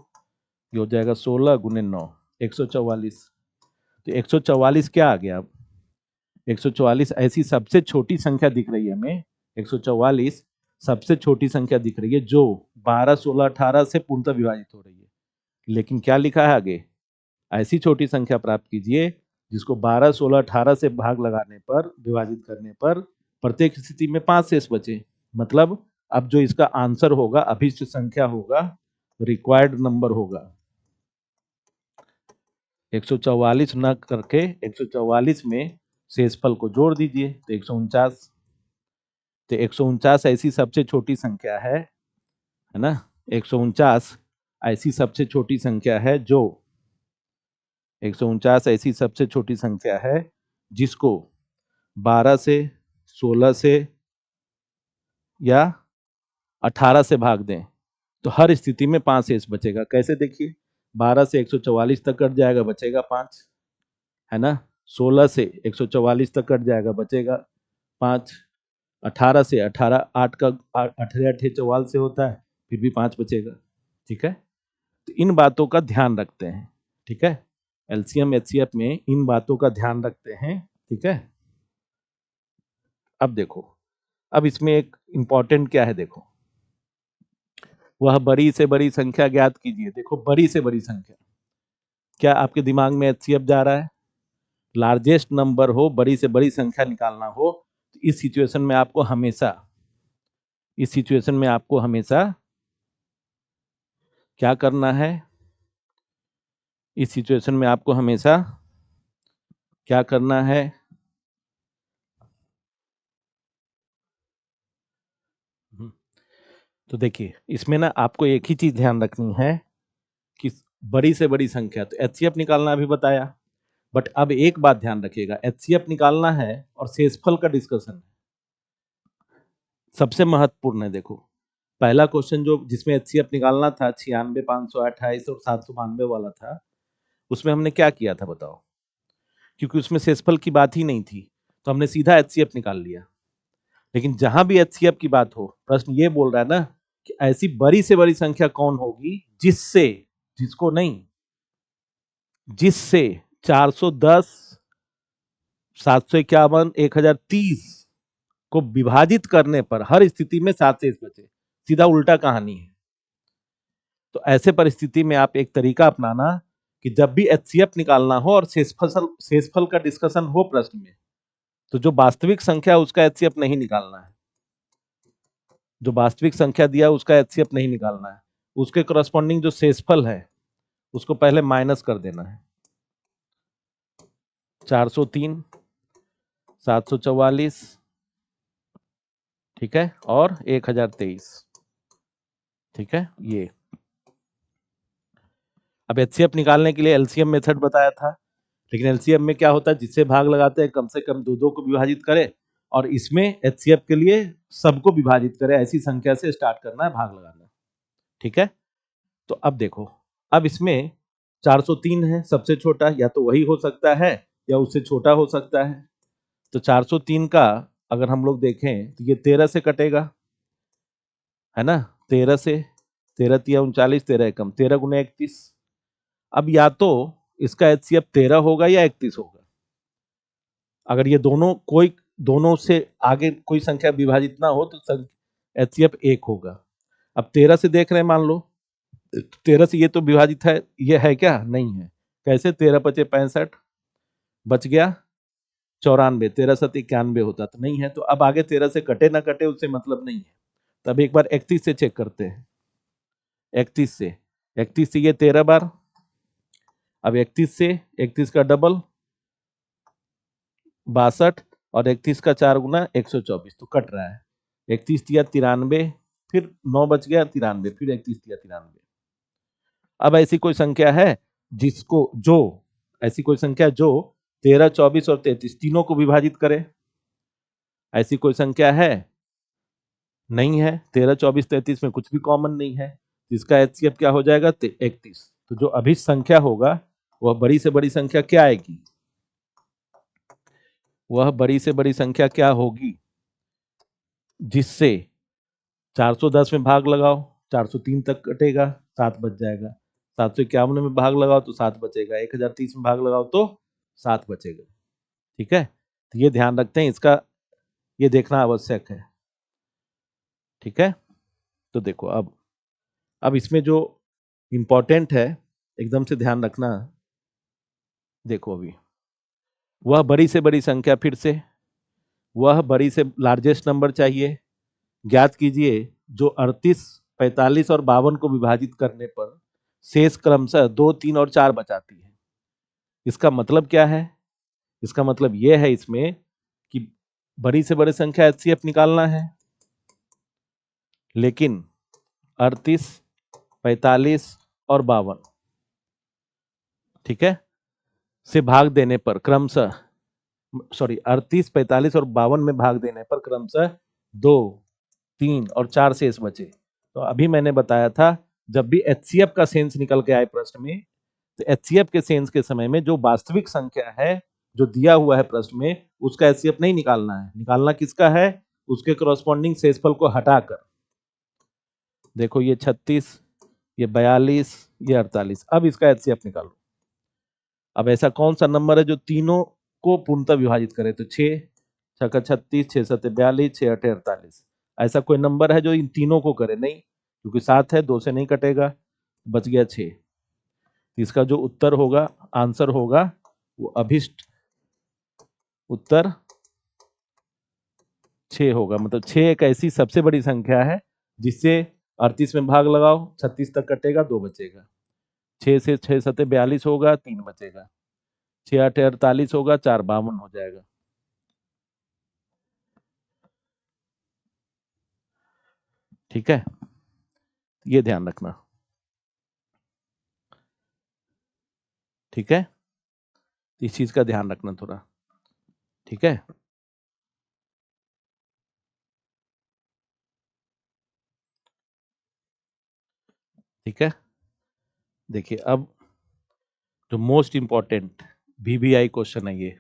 ये हो जाएगा 16 गुने 9, 144। तो 144 क्या आ गया, अब 144 ऐसी सबसे छोटी संख्या दिख रही है हमें, 144 सबसे छोटी संख्या दिख रही है जो 12, 16, 18 से पूर्णतः विभाजित हो रही है। लेकिन क्या लिखा है आगे, ऐसी छोटी संख्या प्राप्त कीजिए जिसको 12, 16, 18 से भाग लगाने पर, विभाजित करने पर प्रत्येक स्थिति में 5 शेष बचे। मतलब अब जो इसका आंसर होगा, अभिष्ट संख्या होगा, रिक्वायर्ड नंबर होगा 144 न करके 144 में शेषफल को जोड़ दीजिए तो 149। तो 149 ऐसी सबसे छोटी संख्या है ना, 149 ऐसी सबसे छोटी संख्या है जो 149 ऐसी सबसे छोटी संख्या है जिसको 12 से, 16 से या 18 से भाग दें तो हर स्थिति में 5 शेष बचेगा। कैसे देखिए, 12 से 144 तक कट जाएगा, बचेगा 5, है ना। 16 से 144 तक कट जाएगा, बचेगा 5। 18 से 18, 8 का 18 8 44 से होता है, फिर भी 5 बचेगा। ठीक है, तो इन बातों का ध्यान रखते हैं। ठीक है, एलसीएम एचसीएफ में इन बातों का ध्यान रखते हैं। ठीक है, अब देखो, अब इसमें एक इंपॉर्टेंट क्या है, देखो, वह बड़ी से बड़ी संख्या ज्ञात कीजिए। देखो, बड़ी से बड़ी संख्या, क्या आपके दिमाग में एचसीएफ जा रहा है? लार्जेस्ट नंबर हो, बड़ी से बड़ी संख्या निकालना हो, तो इस सिचुएशन में आपको हमेशा क्या करना है, इस सिचुएशन में आपको हमेशा क्या करना है, तो देखिए इसमें ना आपको एक ही चीज ध्यान रखनी है कि बड़ी से बड़ी संख्या, तो एचसीएफ निकालना भी बताया, बट अब एक बात ध्यान रखिएगा, एचसीएफ निकालना है और शेषफल का डिस्कशन है, सबसे महत्वपूर्ण है। देखो, पहला क्वेश्चन जो जिसमें एचसीएफ निकालना था 96, 528 और 792 वाला था, उसमें हमने क्या किया था बताओ, क्योंकि उसमें शेषफल की बात ही नहीं थी तो हमने सीधा एचसीएफ निकाल लिया। लेकिन जहां भी एचसीएफ की बात हो, प्रश्न ये बोल रहा है ना कि ऐसी बड़ी से बड़ी संख्या कौन होगी जिससे, जिसको नहीं, जिससे 410, 751, 1030 को विभाजित करने पर हर स्थिति में 7 शेष बचे। सीधा उल्टा कहानी है। तो ऐसे परिस्थिति में आप एक तरीका अपनाना कि जब भी एचसीएफ निकालना हो और शेषफल का डिस्कशन हो प्रश्न में, तो जो वास्तविक संख्या उसका एचसीएफ नहीं निकालना है, जो वास्तविक संख्या दिया उसका एचसीएफ नहीं निकालना है, उसके करस्पॉन्डिंग जो शेषफल है उसको पहले माइनस कर देना है। 403, 744, ठीक है, और 1023, ठीक है। ये अब एचसीएफ निकालने के लिए एलसीएम मेथड बताया था, लेकिन एलसीएम में क्या होता है, जिससे भाग लगाते हैं कम से कम दो दो को विभाजित करें, और इसमें एचसीएफ के लिए सबको विभाजित करें, ऐसी संख्या से स्टार्ट करना है भाग लगाना। ठीक है, तो अब देखो, अब इसमें 403 है सबसे छोटा, या तो वही हो सकता है या उससे छोटा हो सकता है। तो 403 का अगर हम लोग देखें तो ये 13 से कटेगा, है ना, 13 से, 13 तिया 39, 13 एकम 13 गुने 31। अब या तो इसका एचसीएफ 13 होगा या 31 होगा। अगर ये दोनों से आगे कोई संख्या विभाजित ना हो तो एचसीएफ 1 होगा। अब 13 से देख रहे हैं, मान लो 13 से ये तो विभाजित है, ये है क्या, नहीं है। कैसे, 13 बचे 65 बच गया, 94, 13 7 91 होता तो नहीं है, तो अब आगे 13 से कटे ना कटे उससे मतलब नहीं है। तब एक बार 31 से चेक करते हैं। 31 से ये 13 बार, अब 31 से 31 का डबल 62 और 31 का 4 गुना 124, तो कट रहा है। 31 दिया 93, फिर 9 बच गया 93, फिर 31 दिया 93। अब ऐसी कोई संख्या है जिसको जो ऐसी कोई संख्या जो 13, 24 और 33 तीनों को विभाजित करे? ऐसी कोई संख्या है? नहीं है। 13, 24, 33 में कुछ भी कॉमन नहीं है, इसका एचसीएफ क्या हो जाएगा? 31। तो जो अभी संख्या होगा वह बड़ी से बड़ी संख्या क्या आएगी? वह बड़ी से बड़ी संख्या क्या होगी जिससे 410 में भाग लगाओ 403 तक कटेगा, 7 बच जाएगा। 751 में भाग लगाओ तो 7 बचेगा। 1030 में भाग लगाओ तो 7 बचेगा। ठीक है, तो ये ध्यान रखते हैं, इसका ये देखना आवश्यक है। ठीक है, तो देखो अब इसमें जो इंपॉर्टेंट है एकदम से ध्यान रखना। देखो अभी वह बड़ी से बड़ी संख्या, फिर से वह बड़ी से लार्जेस्ट नंबर चाहिए। ज्ञात कीजिए जो 38, 45 और 52 को विभाजित करने पर शेष क्रमशः 2, 3 और 4 बचाती है। इसका मतलब क्या है? इसका मतलब यह है इसमें कि बड़ी से बड़ी संख्या एचसीएफ निकालना है, लेकिन 38, 45 और 52, ठीक है, से भाग देने पर क्रमशः 38, 45 और 52 में भाग देने पर क्रमशः 2, 3 और 4 शेष बचे। तो अभी मैंने बताया था जब भी एचसीएफ का सेंस निकल के आए प्रश्न में, तो एचसीएफ के सेंस के समय में जो वास्तविक संख्या है जो दिया हुआ है प्रश्न में उसका एचसीएफ नहीं निकालना है, निकालना किसका है? उसके कॉरस्पॉन्डिंग शेषफल को हटाकर। देखो ये 36, ये 42, ये 48, अब इसका एचसीएफ निकालो। अब ऐसा कौन सा नंबर है जो तीनों को पूर्णतः विभाजित करे? तो 6 छक्का 36, 6 7 42, 6 8 48, ऐसा कोई नंबर है जो इन तीनों को करे? नहीं, क्योंकि 7 है, 2 से नहीं कटेगा, बच गया 6। इसका जो उत्तर होगा, आंसर होगा, वो अभिष्ट उत्तर 6 होगा। मतलब 6 एक ऐसी सबसे बड़ी संख्या है जिससे 38 में भाग लगाओ 36 तक कटेगा, 2 बचेगा। 6 से 6 7 42 होगा, 3 बचेगा। 6 8 48 होगा, 4 52 हो जाएगा। ठीक है, ये ध्यान रखना। ठीक है, इस चीज का ध्यान रखना थोड़ा। ठीक है, ठीक है, देखिए अब जो मोस्ट इंपॉर्टेंट वीवीआई क्वेश्चन है ये,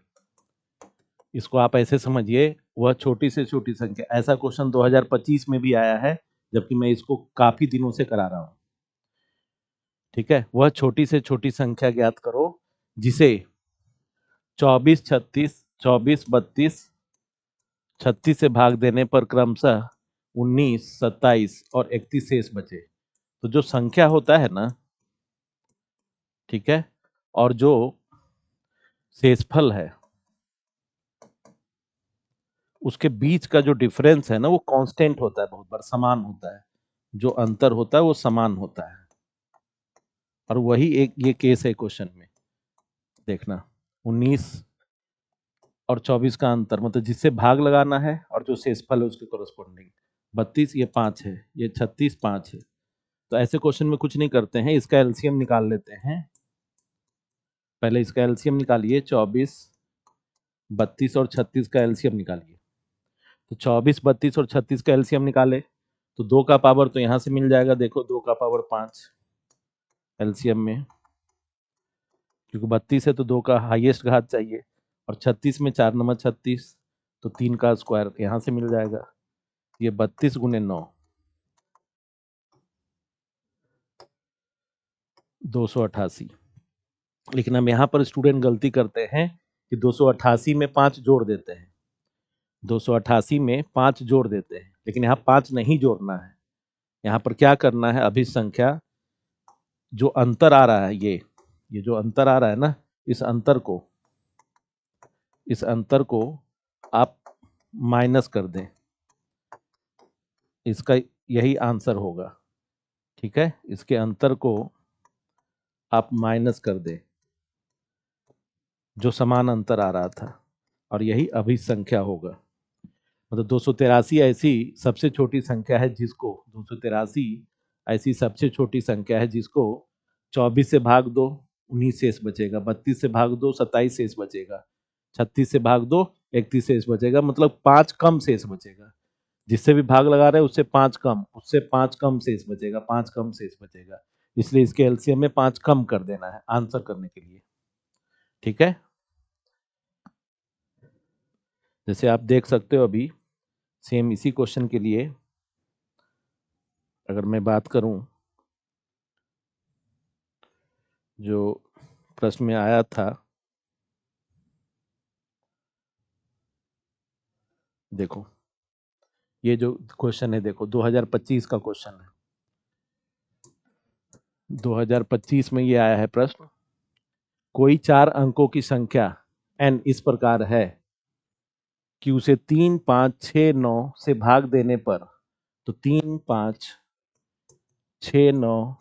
इसको आप ऐसे समझिए, वह छोटी से छोटी संख्या, ऐसा क्वेश्चन 2025 में भी आया है जबकि मैं इसको काफी दिनों से करा रहा हूं। ठीक है, वह छोटी से छोटी संख्या ज्ञात करो जिसे 24, 36, 24, 32, 36 से भाग देने पर क्रमशः 19, 27 और 31 शेष बचे। तो जो संख्या होता है ना, ठीक है, और जो शेषफल है उसके बीच का जो डिफरेंस है ना वो कांस्टेंट होता है, बहुत बार समान होता है। जो अंतर होता है वो समान होता है, और वही एक ये केस है क्वेश्चन में। देखना 19 और 24 का अंतर, मतलब जिससे भाग लगाना है और जो शेषफल है उसके कोरस्पॉन्डिंग। 32 ये 5 है, ये 36 5 है। तो ऐसे क्वेश्चन में कुछ नहीं करते हैं, इसका एलसीएम निकाल लेते हैं। पहले इसका एलसीएम निकालिए, 24, 32 और 36 का एलसीएम निकालिए। तो 24, 32 और 36 का एलसीएम निकाले तो 2 का पावर तो यहाँ से मिल जाएगा। देखो 2 का पावर 5 एलसीएम में, क्योंकि 32 है तो 2 का हाईएस्ट घात चाहिए, और 36 में 4 नंबर 36, तो 3 का स्क्वायर यहाँ से मिल जाएगा। ये 32 गुने 9, 288। लेकिन हम यहाँ पर स्टूडेंट गलती करते हैं कि 288 में 5 जोड़ देते हैं, 288 में 5 जोड़ देते हैं, लेकिन यहाँ 5 नहीं जोड़ना है। यहाँ पर क्या करना है, अभी संख्या जो अंतर आ रहा है, ये जो अंतर आ रहा है ना, इस अंतर को इस अंतर को आप माइनस कर दें, इसका यही आंसर होगा। ठीक है, इसके अंतर को आप माइनस कर दें जो समान अंतर आ रहा था, और यही अभिसंख्या होगा। मतलब 283 ऐसी सबसे छोटी संख्या है जिसको 283 ऐसी सबसे छोटी संख्या है जिसको 24 से भाग दो 19 शेष बचेगा, 32 से भाग दो 27 शेष बचेगा, 36 से भाग दो 31 शेष बचेगा, मतलब 5 कम शेष बचेगा। जिससे भी भाग लगा रहे हैं उससे 5 कम, उससे 5 कम शेष बचेगा, 5 कम शेष बचेगा। इसलिए इसके एलसीएम में 5 कम कर देना है आंसर करने के लिए। ठीक है, जैसे आप देख सकते हो अभी सेम इसी क्वेश्चन के लिए अगर मैं बात करूं, जो प्रश्न में आया था, देखो ये जो क्वेश्चन है, देखो 2025 का क्वेश्चन है। 2025 में ये आया है प्रश्न, कोई 4 अंकों की संख्या n इस प्रकार है कि उसे 3, 5, 6, 9 से भाग देने पर, तो 3, 5, 6, 9,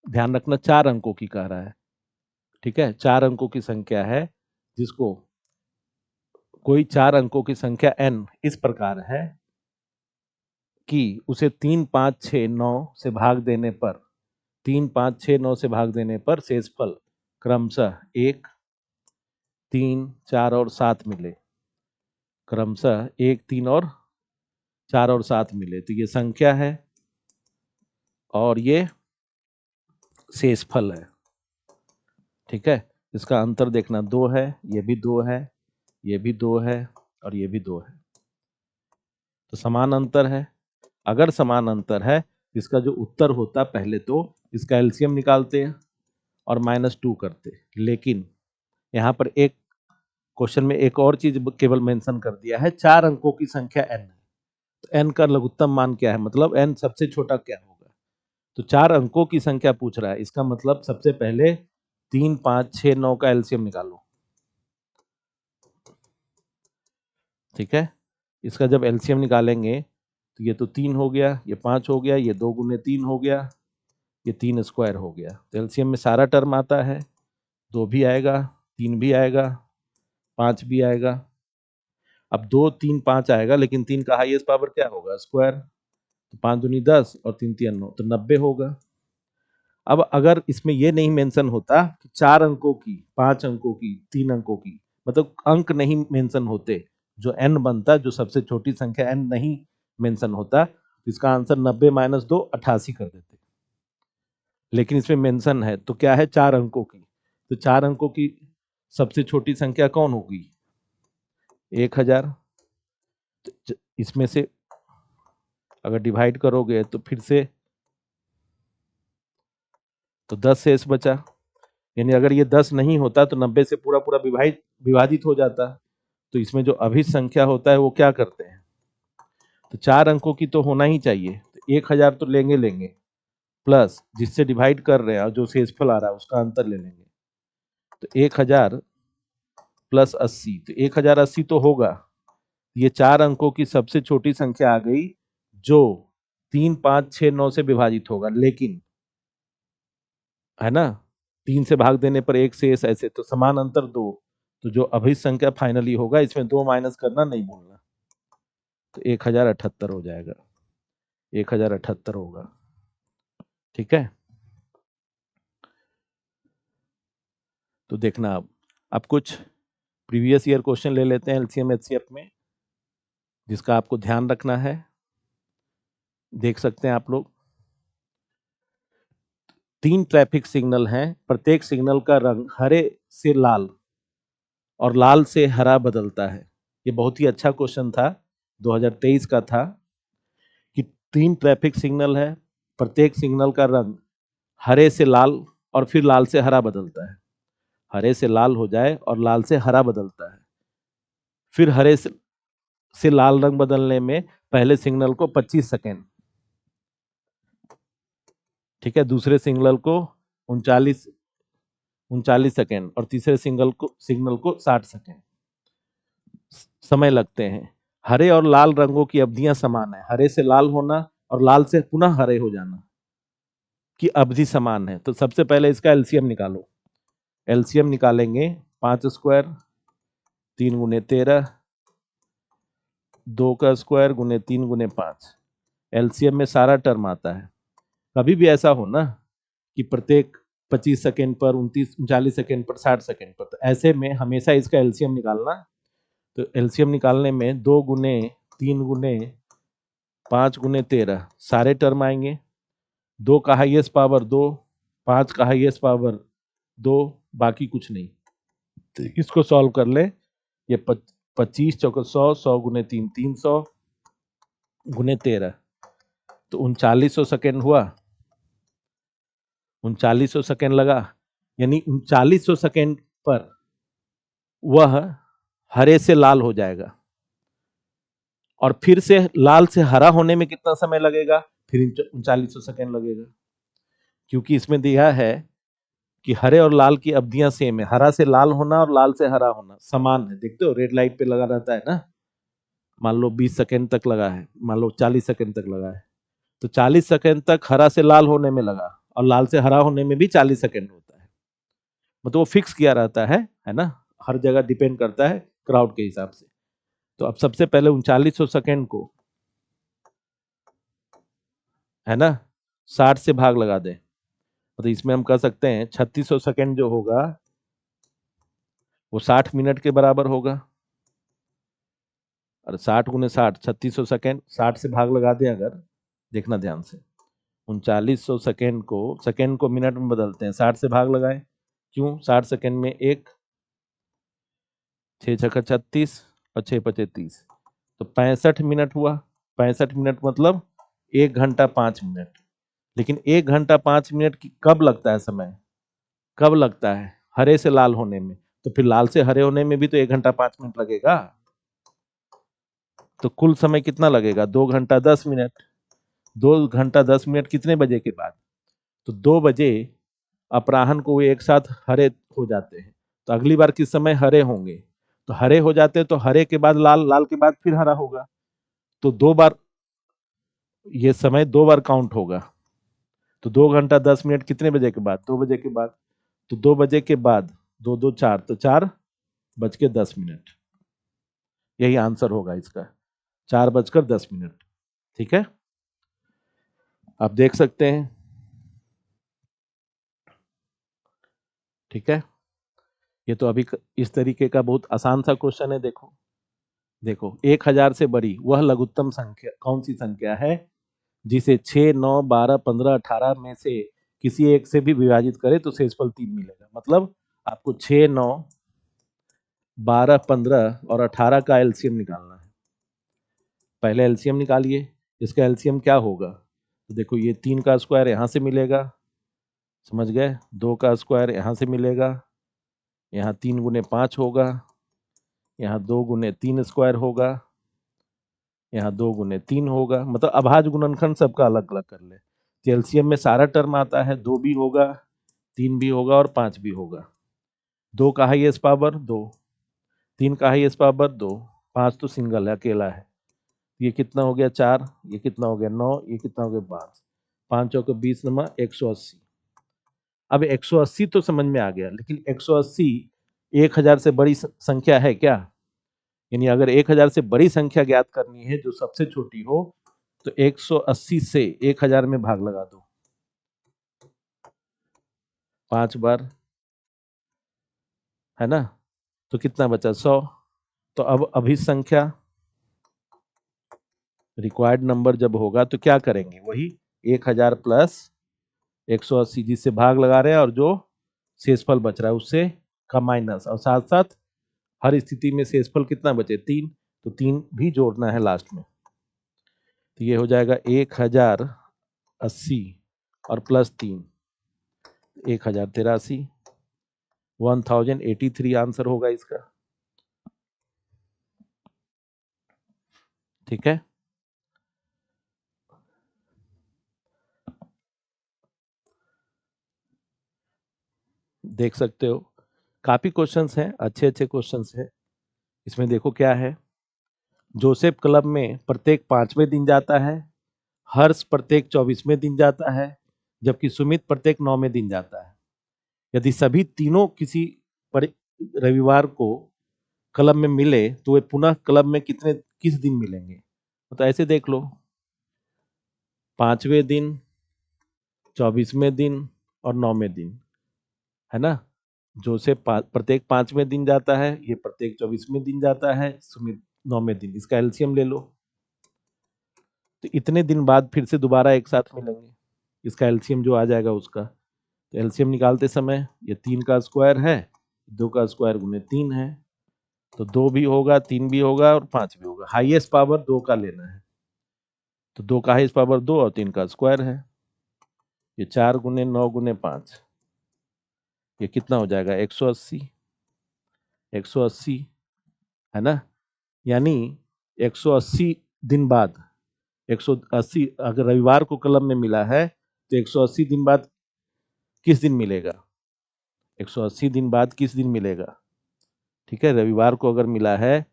ध्यान रखना 4 अंकों की कह रहा है। ठीक है, 4 अंकों की संख्या है जिसको कोई 4 अंकों की संख्या n इस प्रकार है कि उसे 3, 5, 6, 9 से भाग देने पर, 3, 5, 6, 9 से भाग देने पर शेषफल क्रमशः 1, 3, 4 और 7 मिले, क्रमशः 1, 3 और 4 और 7 मिले। तो ये संख्या है और ये शेषफल है। ठीक है, इसका अंतर देखना 2 है, ये भी 2 है, ये भी 2 है और ये भी 2 है, तो समान अंतर है। अगर समान अंतर है, इसका जो उत्तर होता पहले तो इसका एलसीएम निकालते हैं और -2 करते, लेकिन यहाँ पर एक क्वेश्चन में एक और चीज केवल मेंशन कर दिया है, 4 अंकों की संख्या n है, तो n का लघुत्तम मान क्या है, मतलब n सबसे छोटा क्या होगा। तो 4 अंकों की संख्या पूछ रहा है, इसका मतलब सबसे पहले 3, 5, 6, 9 का एलसीएम निकालो। ठीक है, इसका जब एलसीएम निकालेंगे तो ये तो 3 हो गया, ये 5 हो गया, ये 2 गुने 3 हो गया, ये 3 स्क्वायर हो गया। तो एलसीएम में सारा टर्म आता है, 2 भी आएगा, 3 भी आएगा, 5 भी आएगा। अब 2, 3, 5 आएगा, लेकिन 3 का हाईएस्ट पावर क्या होगा, स्क्वायर। तो 5 दूनी 10 और 3 तिया 9, तो 90 होगा। अब अगर इसमें ये नहीं मेंशन होता कि 4 अंकों की, 5 अंकों की, 3 अंकों की, मतलब अंक नहीं मेंशन होते, जो n बनता, जो सबसे छोटी संख्या n नहीं मेंशन होता, तो इसका आंसर 90 - 2 88 कर देते। लेकिन इसमें मेंशन है तो क्या है, 4 अंकों की, तो 4 अंकों की सबसे छोटी संख्या कौन होगी, 1000। इसमें से अगर डिवाइड करोगे तो फिर से तो 10 शेष बचा, यानी अगर ये 10 नहीं होता तो 90 से पूरा पूरा विभाजित हो जाता। तो इसमें जो अभिन्न संख्या होता है वो क्या करते हैं, तो 4 अंकों की तो होना ही चाहिए, तो 1000 तो लेंगे लेंगे, प्लस जिससे डिवाइड कर रहे हैं और जो शेषफल आ रहा है उसका अंतर ले लेंगे। तो 1000 प्लस 80, तो 1080 तो होगा। ये 4 अंकों की सबसे छोटी संख्या आ गई जो 3, 5, 6, 9 से विभाजित होगा, लेकिन है ना, 3 से भाग देने पर 1 शेष, ऐसे तो समान अंतर 2, तो जो अभिन्न संख्या फाइनली होगा, इसमें 2 माइनस करना नहीं भूलना, तो 1078 हो जाएगा, 1078 होगा। ठीक है, तो देखना अब कुछ प्रीवियस ईयर क्वेश्चन ले लेते हैं एलसीएम एचसीएफ में, जिसका आपको ध्यान रखना है। देख सकते हैं आप लोग, 3 ट्रैफिक सिग्नल हैं, प्रत्येक सिग्नल का रंग हरे से लाल और लाल से हरा बदलता है। ये बहुत ही अच्छा क्वेश्चन था, 2023 का था, कि 3 ट्रैफिक सिग्नल है, प्रत्येक सिग्नल का रंग हरे से लाल और फिर लाल से हरा बदलता है, हरे से लाल हो जाए और लाल से हरा बदलता है, फिर हरे से लाल रंग बदलने में पहले सिग्नल को 25 सेकेंड, ठीक है, दूसरे सिग्नल को 39 सेकेंड और तीसरे सिग्नल को 60 सेकेंड। समय लगते हैं। हरे और लाल रंगों की अवधियां समान है, हरे से लाल होना और लाल से पुनः हरे हो जाना की अवधि समान है। तो सबसे पहले इसका एलसीएम निकालो। एलसीएम निकालेंगे 5 स्क्वायर 3 × 13, 2 का स्क्वायर गुने 3 × 5। एलसीएम में सारा टर्म आता है। कभी भी ऐसा हो ना कि प्रत्येक 25 सेकेंड पर, 39 सेकेंड पर, 60 सेकेंड पर, तो ऐसे में हमेशा इसका एलसीएम निकालना। तो एलसीएम निकालने में 2 × 3 × 5 × 13 सारे टर्म आएंगे। 2 का हाईएस्ट पावर 2, 5 का हाईएस्ट पावर 2, बाकी कुछ नहीं। तो इसको सॉल्व कर ले। ये 25 चौके 100, 100 × 3 300 × 13, तो 3900 सेकेंड हुआ। 3900 सेकेंड लगा, यानी 3900 सेकेंड पर वह हरे से लाल हो जाएगा। और फिर से लाल से हरा होने में कितना समय लगेगा? फिर 3900 सेकेंड लगेगा, क्योंकि इसमें दिया है कि हरे और लाल की अवधियां सेम है। हरा से लाल होना और लाल से हरा होना समान है। देखते हो रेड लाइट पे लगा रहता है ना, मान लो 20 सेकेंड तक लगा है, मान लो 40 सेकेंड तक लगा है, तो 40 सेकेंड तक हरा से लाल होने में लगा और लाल से हरा होने में भी 40 सेकेंड होता है। मतलब वो फिक्स किया रहता है ना, हर जगह डिपेंड करता है क्राउड के हिसाब से। तो अब सबसे पहले 3900 सेकेंड को, है ना, 60 से भाग लगा दें। तो इसमें हम कह सकते हैं 3600 सेकेंड जो होगा वो 60 मिनट के बराबर होगा। और 60 × 60 3600 सेकेंड, 60 से भाग लगा दें अगर, देखना ध्यान से, 3900 सेकेंड को मिनट में बदलते हैं, 60 से भाग लगाएं। क्यों? 60 सेकेंड में 1, 6 छक्का 36 और 6 पचे 30, तो 65 मिनट हुआ। 65 मिनट मतलब 1 घंटा 5 मिनट। लेकिन 1 घंटा 5 मिनट की कब लगता है समय? कब लगता है? हरे से लाल होने में। तो फिर लाल से हरे होने में भी तो 1 घंटा 5 मिनट लगेगा। तो कुल समय कितना लगेगा? 2 घंटा 10 मिनट। 2 घंटा 10 मिनट कितने बजे के बाद? तो 2 बजे अपराह्न को वे एक साथ हरे हो जाते हैं। तो अगली बार किस समय हरे होंगे? तो हरे हो जाते हैं तो हरे के बाद लाल, लाल के बाद फिर हरा होगा। तो 2 बार ये समय 2 बार काउंट होगा। तो 2 घंटा 10 मिनट कितने बजे के बाद? 2 बजे के बाद। तो 2 बजे के बाद 2 2 4, तो 4:10। यही आंसर होगा इसका, 4:10। ठीक है, आप देख सकते हैं। ठीक है, ये तो अभी इस तरीके का बहुत आसान सा क्वेश्चन है। देखो देखो, 1000 से बड़ी वह लघुत्तम संख्या कौन सी संख्या है जिसे 6, 9, 12, 15, 18 में से किसी एक से भी विभाजित करे तो शेषफल 3 मिलेगा। मतलब आपको 6, 9, 12, 15 और 18 का एलसीएम निकालना है। पहले एलसीएम निकालिए। इसका एलसीएम क्या होगा? तो देखो, ये 3 का स्क्वायर यहाँ से मिलेगा, समझ गए, 2 का स्क्वायर यहाँ से मिलेगा, यहाँ 3 × 5 होगा, यहाँ 2 × 3 स्क्वायर होगा, यहाँ 2 × 3 होगा। मतलब अभाज्य गुणनखंड सबका अलग अलग कर ले। तो एलसीएम में सारा टर्म आता है, 2 भी होगा, 3 भी होगा और 5 भी होगा। 2 का हाईएस्ट पावर 2, 3 का हाईएस्ट पावर 2, 5 तो सिंगल है, अकेला है। ये कितना हो गया? 4, ये कितना हो गया? 9, ये कितना हो गया? 5, 5 चौके 20 नंबर 180। अब 180 तो समझ में आ गया, लेकिन 180 1000 से बड़ी संख्या है क्या? यानी अगर 1000 से बड़ी संख्या ज्ञात करनी है जो सबसे छोटी हो, तो 180 से 1000 में भाग लगा दो 5 बार, है ना, तो कितना बचा? 100। तो अब अभिन्न संख्या रिक्वायर्ड नंबर जब होगा तो क्या करेंगे? वही 1000 प्लस 180 जिससे भाग लगा रहे हैं और जो शेषफल बच रहा है उससे का माइनस, और साथ साथ हर स्थिति में शेषफल कितना बचे? 3, तो 3 भी जोड़ना है लास्ट में। तो ये हो जाएगा 1080 और प्लस 3, 1083, 1083 आंसर होगा इसका। ठीक है, देख सकते हो काफी क्वेश्चंस हैं, अच्छे अच्छे क्वेश्चंस हैं। इसमें देखो क्या है, जोसेफ क्लब में प्रत्येक 5वें दिन जाता है, हर्ष प्रत्येक 24वें दिन जाता है, जबकि सुमित प्रत्येक 9वें दिन जाता है। यदि सभी तीनों किसी रविवार को क्लब में मिले तो वे पुनः क्लब में किस दिन मिलेंगे? तो ऐसे देख लो, 5वें दिन, 24वें दिन और 9वें दिन, है ना। जोसेफ प्रत्येक 5वें दिन जाता है, ये प्रत्येक 24वें दिन जाता है, सुमित 9वें दिन। इसका एलसीएम ले लो, तो इतने दिन बाद फिर से दोबारा एक साथ मिलेंगे। इसका एलसीएम जो आ जाएगा उसका, तो एलसीएम निकालते समय ये 3 का स्क्वायर है, 2 का स्क्वायर गुने 3 है, तो 2 भी होगा, 3 भी होगा और 5 भी होगा। हाईएस्ट पावर 2 का लेना है, तो 2 का हाईएस्ट पावर 2 और 3 का स्क्वायर है, ये 4 गुने 9 गुने 5, ये कितना हो जाएगा? 180। 180 है ना, यानी 180 दिन बाद, 180 अगर रविवार को क्लब में मिला है तो 180 दिन बाद किस दिन मिलेगा? 180 दिन बाद किस दिन मिलेगा? ठीक है, रविवार को अगर मिला है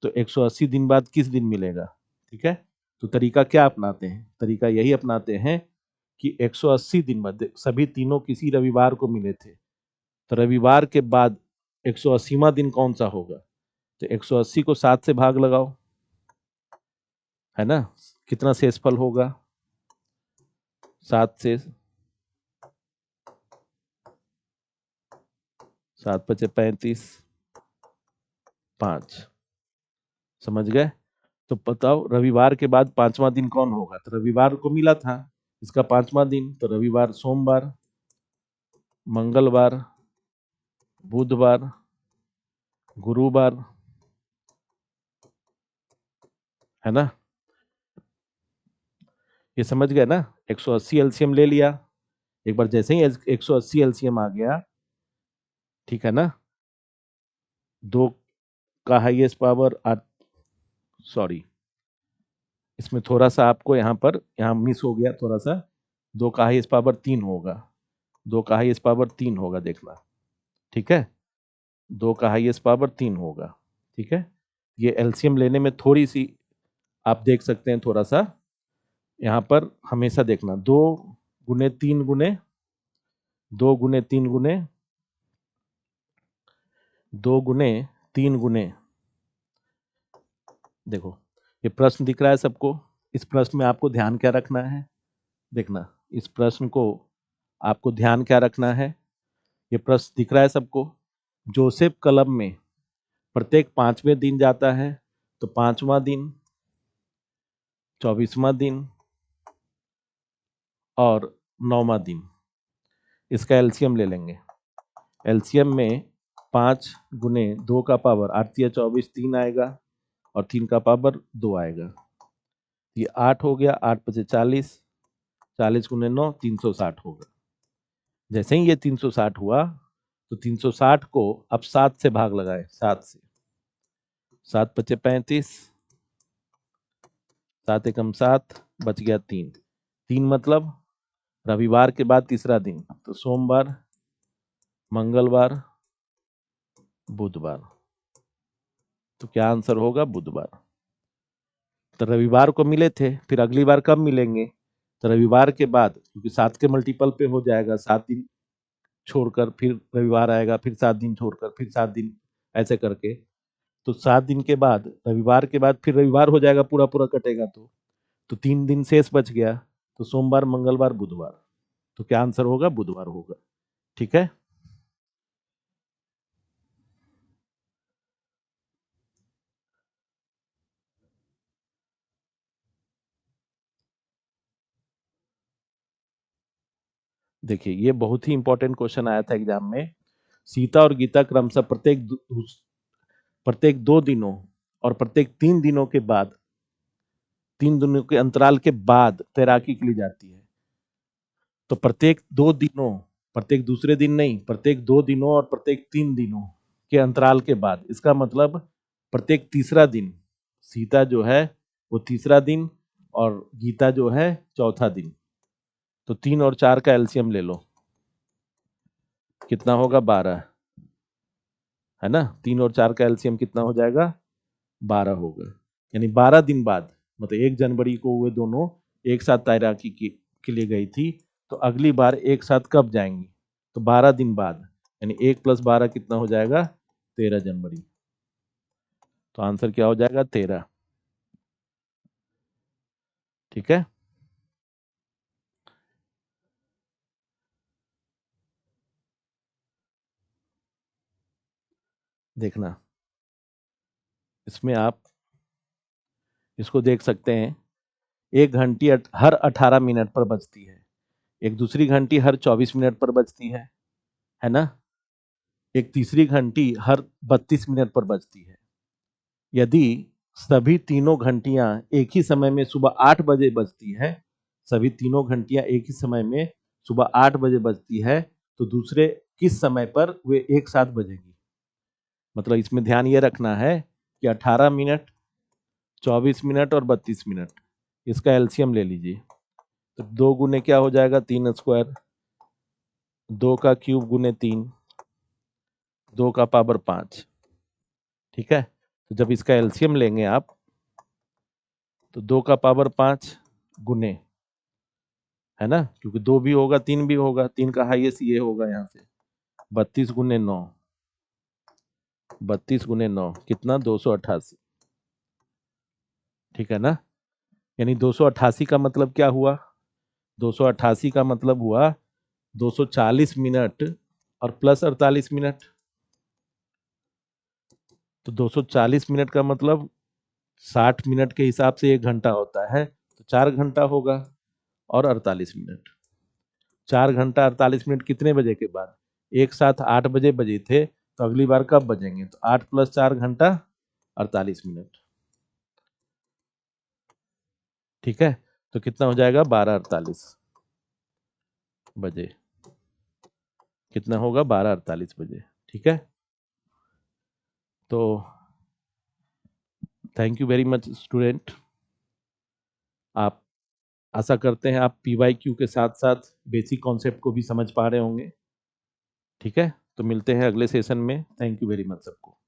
तो 180 दिन बाद किस दिन मिलेगा? ठीक है, तो तरीका क्या अपनाते हैं? तरीका यही अपनाते हैं कि 180 दिन बाद सभी तीनों किसी रविवार को मिले थे, तो रविवार के बाद 180वां दिन कौन सा होगा? तो 180 को 7 से भाग लगाओ, है ना, कितना शेषफल होगा? 7 से 7 पचे 35, 5। समझ गए? तो बताओ रविवार के बाद 5वां दिन कौन होगा? तो रविवार को मिला था इसका 5वां दिन, तो रविवार, सोमवार, मंगलवार, बुधवार, गुरुवार, है ना। ये समझ गए ना? 180 एलसीएम ले लिया एक बार, जैसे ही 180 एलसीएम आ गया, ठीक है ना, 2 का हाईएस्ट पावर, सॉरी इसमें थोड़ा सा आपको यहाँ मिस हो गया थोड़ा सा, 2 का हाईएस्ट पावर 3 होगा, 2 का हाईएस्ट पावर 3 होगा, देखना, ठीक है, 2 का हाईएस्ट पावर 3 होगा, ठीक है। ये एलसीएम लेने में थोड़ी सी आप देख सकते हैं, थोड़ा सा यहाँ पर हमेशा देखना, 2 गुने 3 गुने 2 गुने 3 गुने 2 गुने 3 गुने, देखो ये प्रश्न दिख रहा है सबको? इस प्रश्न में आपको ध्यान क्या रखना है? देखना, इस प्रश्न को आपको ध्यान क्या रखना है? ये प्रश्न दिख रहा है सबको? जोसेफ क्लब में प्रत्येक 5वें दिन जाता है, तो 5वां दिन, 24वां दिन और 9वां दिन, इसका एलसीएम ले लेंगे। एलसीएम में 5 गुने 2 का पावर 8 या 24, 3 आएगा और 3 का पावर 2 आएगा, ये 8 हो गया, 8 पचे 40, 40 गुने 9, 360 होगा। जैसे ही ये 360 हुआ तो 360 को अब 7 से भाग लगाए, 7 से, 7 पचे 35, 7 एकम 7, बच गया 3, 3 मतलब रविवार के बाद तीसरा दिन, तो सोमवार, मंगलवार, बुधवार, तो क्या आंसर होगा? बुधवार। तो रविवार को मिले थे, फिर अगली बार कब मिलेंगे? तो रविवार के बाद, क्योंकि 7 के मल्टीपल पे हो जाएगा, 7 दिन छोड़कर फिर रविवार आएगा, फिर 7 दिन छोड़कर फिर 7 दिन, ऐसे करके, तो 7 दिन के बाद, रविवार के बाद फिर रविवार हो जाएगा, पूरा पूरा कटेगा, तो 3 दिन शेष बच गया, तो सोमवार, मंगलवार, बुधवार, तो क्या आंसर होगा? बुधवार होगा। ठीक है, देखिए ये बहुत ही इंपॉर्टेंट क्वेश्चन आया था एग्जाम में। सीता और गीता क्रमशः प्रत्येक 2 दिनों और प्रत्येक 3 दिनों के बाद, 3 दिनों के अंतराल के बाद तैराकी के लिए जाती है। तो प्रत्येक 2 दिनों, प्रत्येक दूसरे दिन नहीं, प्रत्येक 2 दिनों और प्रत्येक 3 दिनों के अंतराल के बाद, इसका मतलब प्रत्येक तीसरा दिन सीता जो है वो तीसरा दिन और गीता जो है चौथा दिन, तो 3 और 4 का एलसीएम ले लो, कितना होगा? 12, है ना। 3 और 4 का एलसीएम कितना हो जाएगा, 12 होगा। यानी 12 दिन बाद, मतलब 1 जनवरी को वो दोनों एक साथ तैराकी के लिए गई थी, तो अगली बार एक साथ कब जाएंगी, तो 12 दिन बाद। यानी 1 + 12 कितना हो जाएगा, 13 जनवरी। तो आंसर क्या हो जाएगा, 13। ठीक है। देखना, इसमें आप इसको देख सकते हैं। एक घंटी हर 18 मिनट पर बजती है, एक दूसरी घंटी हर 24 मिनट पर बजती है ना। एक तीसरी घंटी हर 32 मिनट पर बजती है। यदि सभी तीनों घंटियां एक ही समय में सुबह 8 बजे बजती है, सभी तीनों घंटियां एक ही समय में सुबह 8 बजे बजती है, तो दूसरे किस समय पर वे एक साथ बजेंगी। मतलब इसमें ध्यान ये रखना है कि 18 मिनट, 24 मिनट और 32 मिनट, इसका एलसीएम ले लीजिए। तो 2 गुने क्या हो जाएगा, 3 स्क्वायर, 2 का क्यूब गुने 3, 2 का पावर 5। ठीक है। तो जब इसका एलसीएम लेंगे आप, तो 2 का पावर 5 गुने, है ना, क्योंकि 2 भी होगा 3 भी होगा, 3 का हाईएस्ट ये होगा यहाँ से, 32 गुने 9, 32 गुने 9 कितना, 288। ठीक है ना। यानी 288 का मतलब क्या हुआ, 288 का मतलब हुआ 240 मिनट और प्लस 48 मिनट। तो 240 मिनट का मतलब 60 मिनट के हिसाब से 1 घंटा होता है, तो 4 घंटा होगा। और 48 मिनट, 4 घंटा 48 मिनट कितने बजे के बाद, एक साथ 8 बजे बजे थे, तो अगली बार कब बजेंगे, तो 8 + 4 घंटा 48 मिनट। ठीक है। तो कितना हो जाएगा, 12:48 बजे। कितना होगा, 12:48 बजे। ठीक है। तो thank you very much student. आप, आशा करते हैं आप पीवाईक्यू के साथ साथ बेसिक कॉन्सेप्ट को भी समझ पा रहे होंगे। ठीक है। तो मिलते हैं अगले सेशन में। थैंक यू वेरी मच सबको।